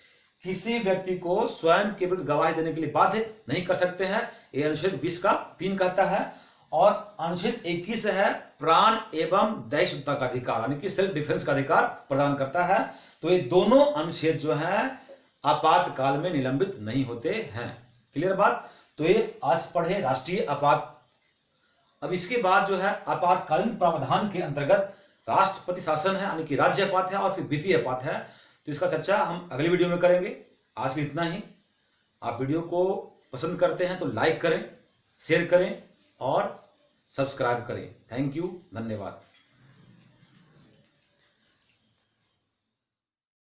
किसी व्यक्ति को स्वयं के विरुद्ध गवाही देने के लिए बाध्य नहीं कर सकते हैं, ये अनुच्छेद 20 का 3 कहता है। और अनुच्छेद 21 है प्राण एवं दैहिक शुद्धता का अधिकार, यानी कि सेल्फ डिफेंस का अधिकार प्रदान करता है। तो ये दोनों अनुच्छेद जो है आपातकाल में निलंबित नहीं होते हैं। क्लियर बात। तो ये आज पढ़े राष्ट्रीय आपात। अब इसके बाद जो है आपातकालीन प्रावधान के अंतर्गत राष्ट्रपति शासन है, यानी कि राज्य आपात है, और फिर वित्तीय आपात है। तो इसका चर्चा हम अगली वीडियो में करेंगे। आज के इतना ही। आप वीडियो को पसंद करते हैं तो लाइक करें, शेयर करें और सब्सक्राइब करें। थैंक यू, धन्यवाद।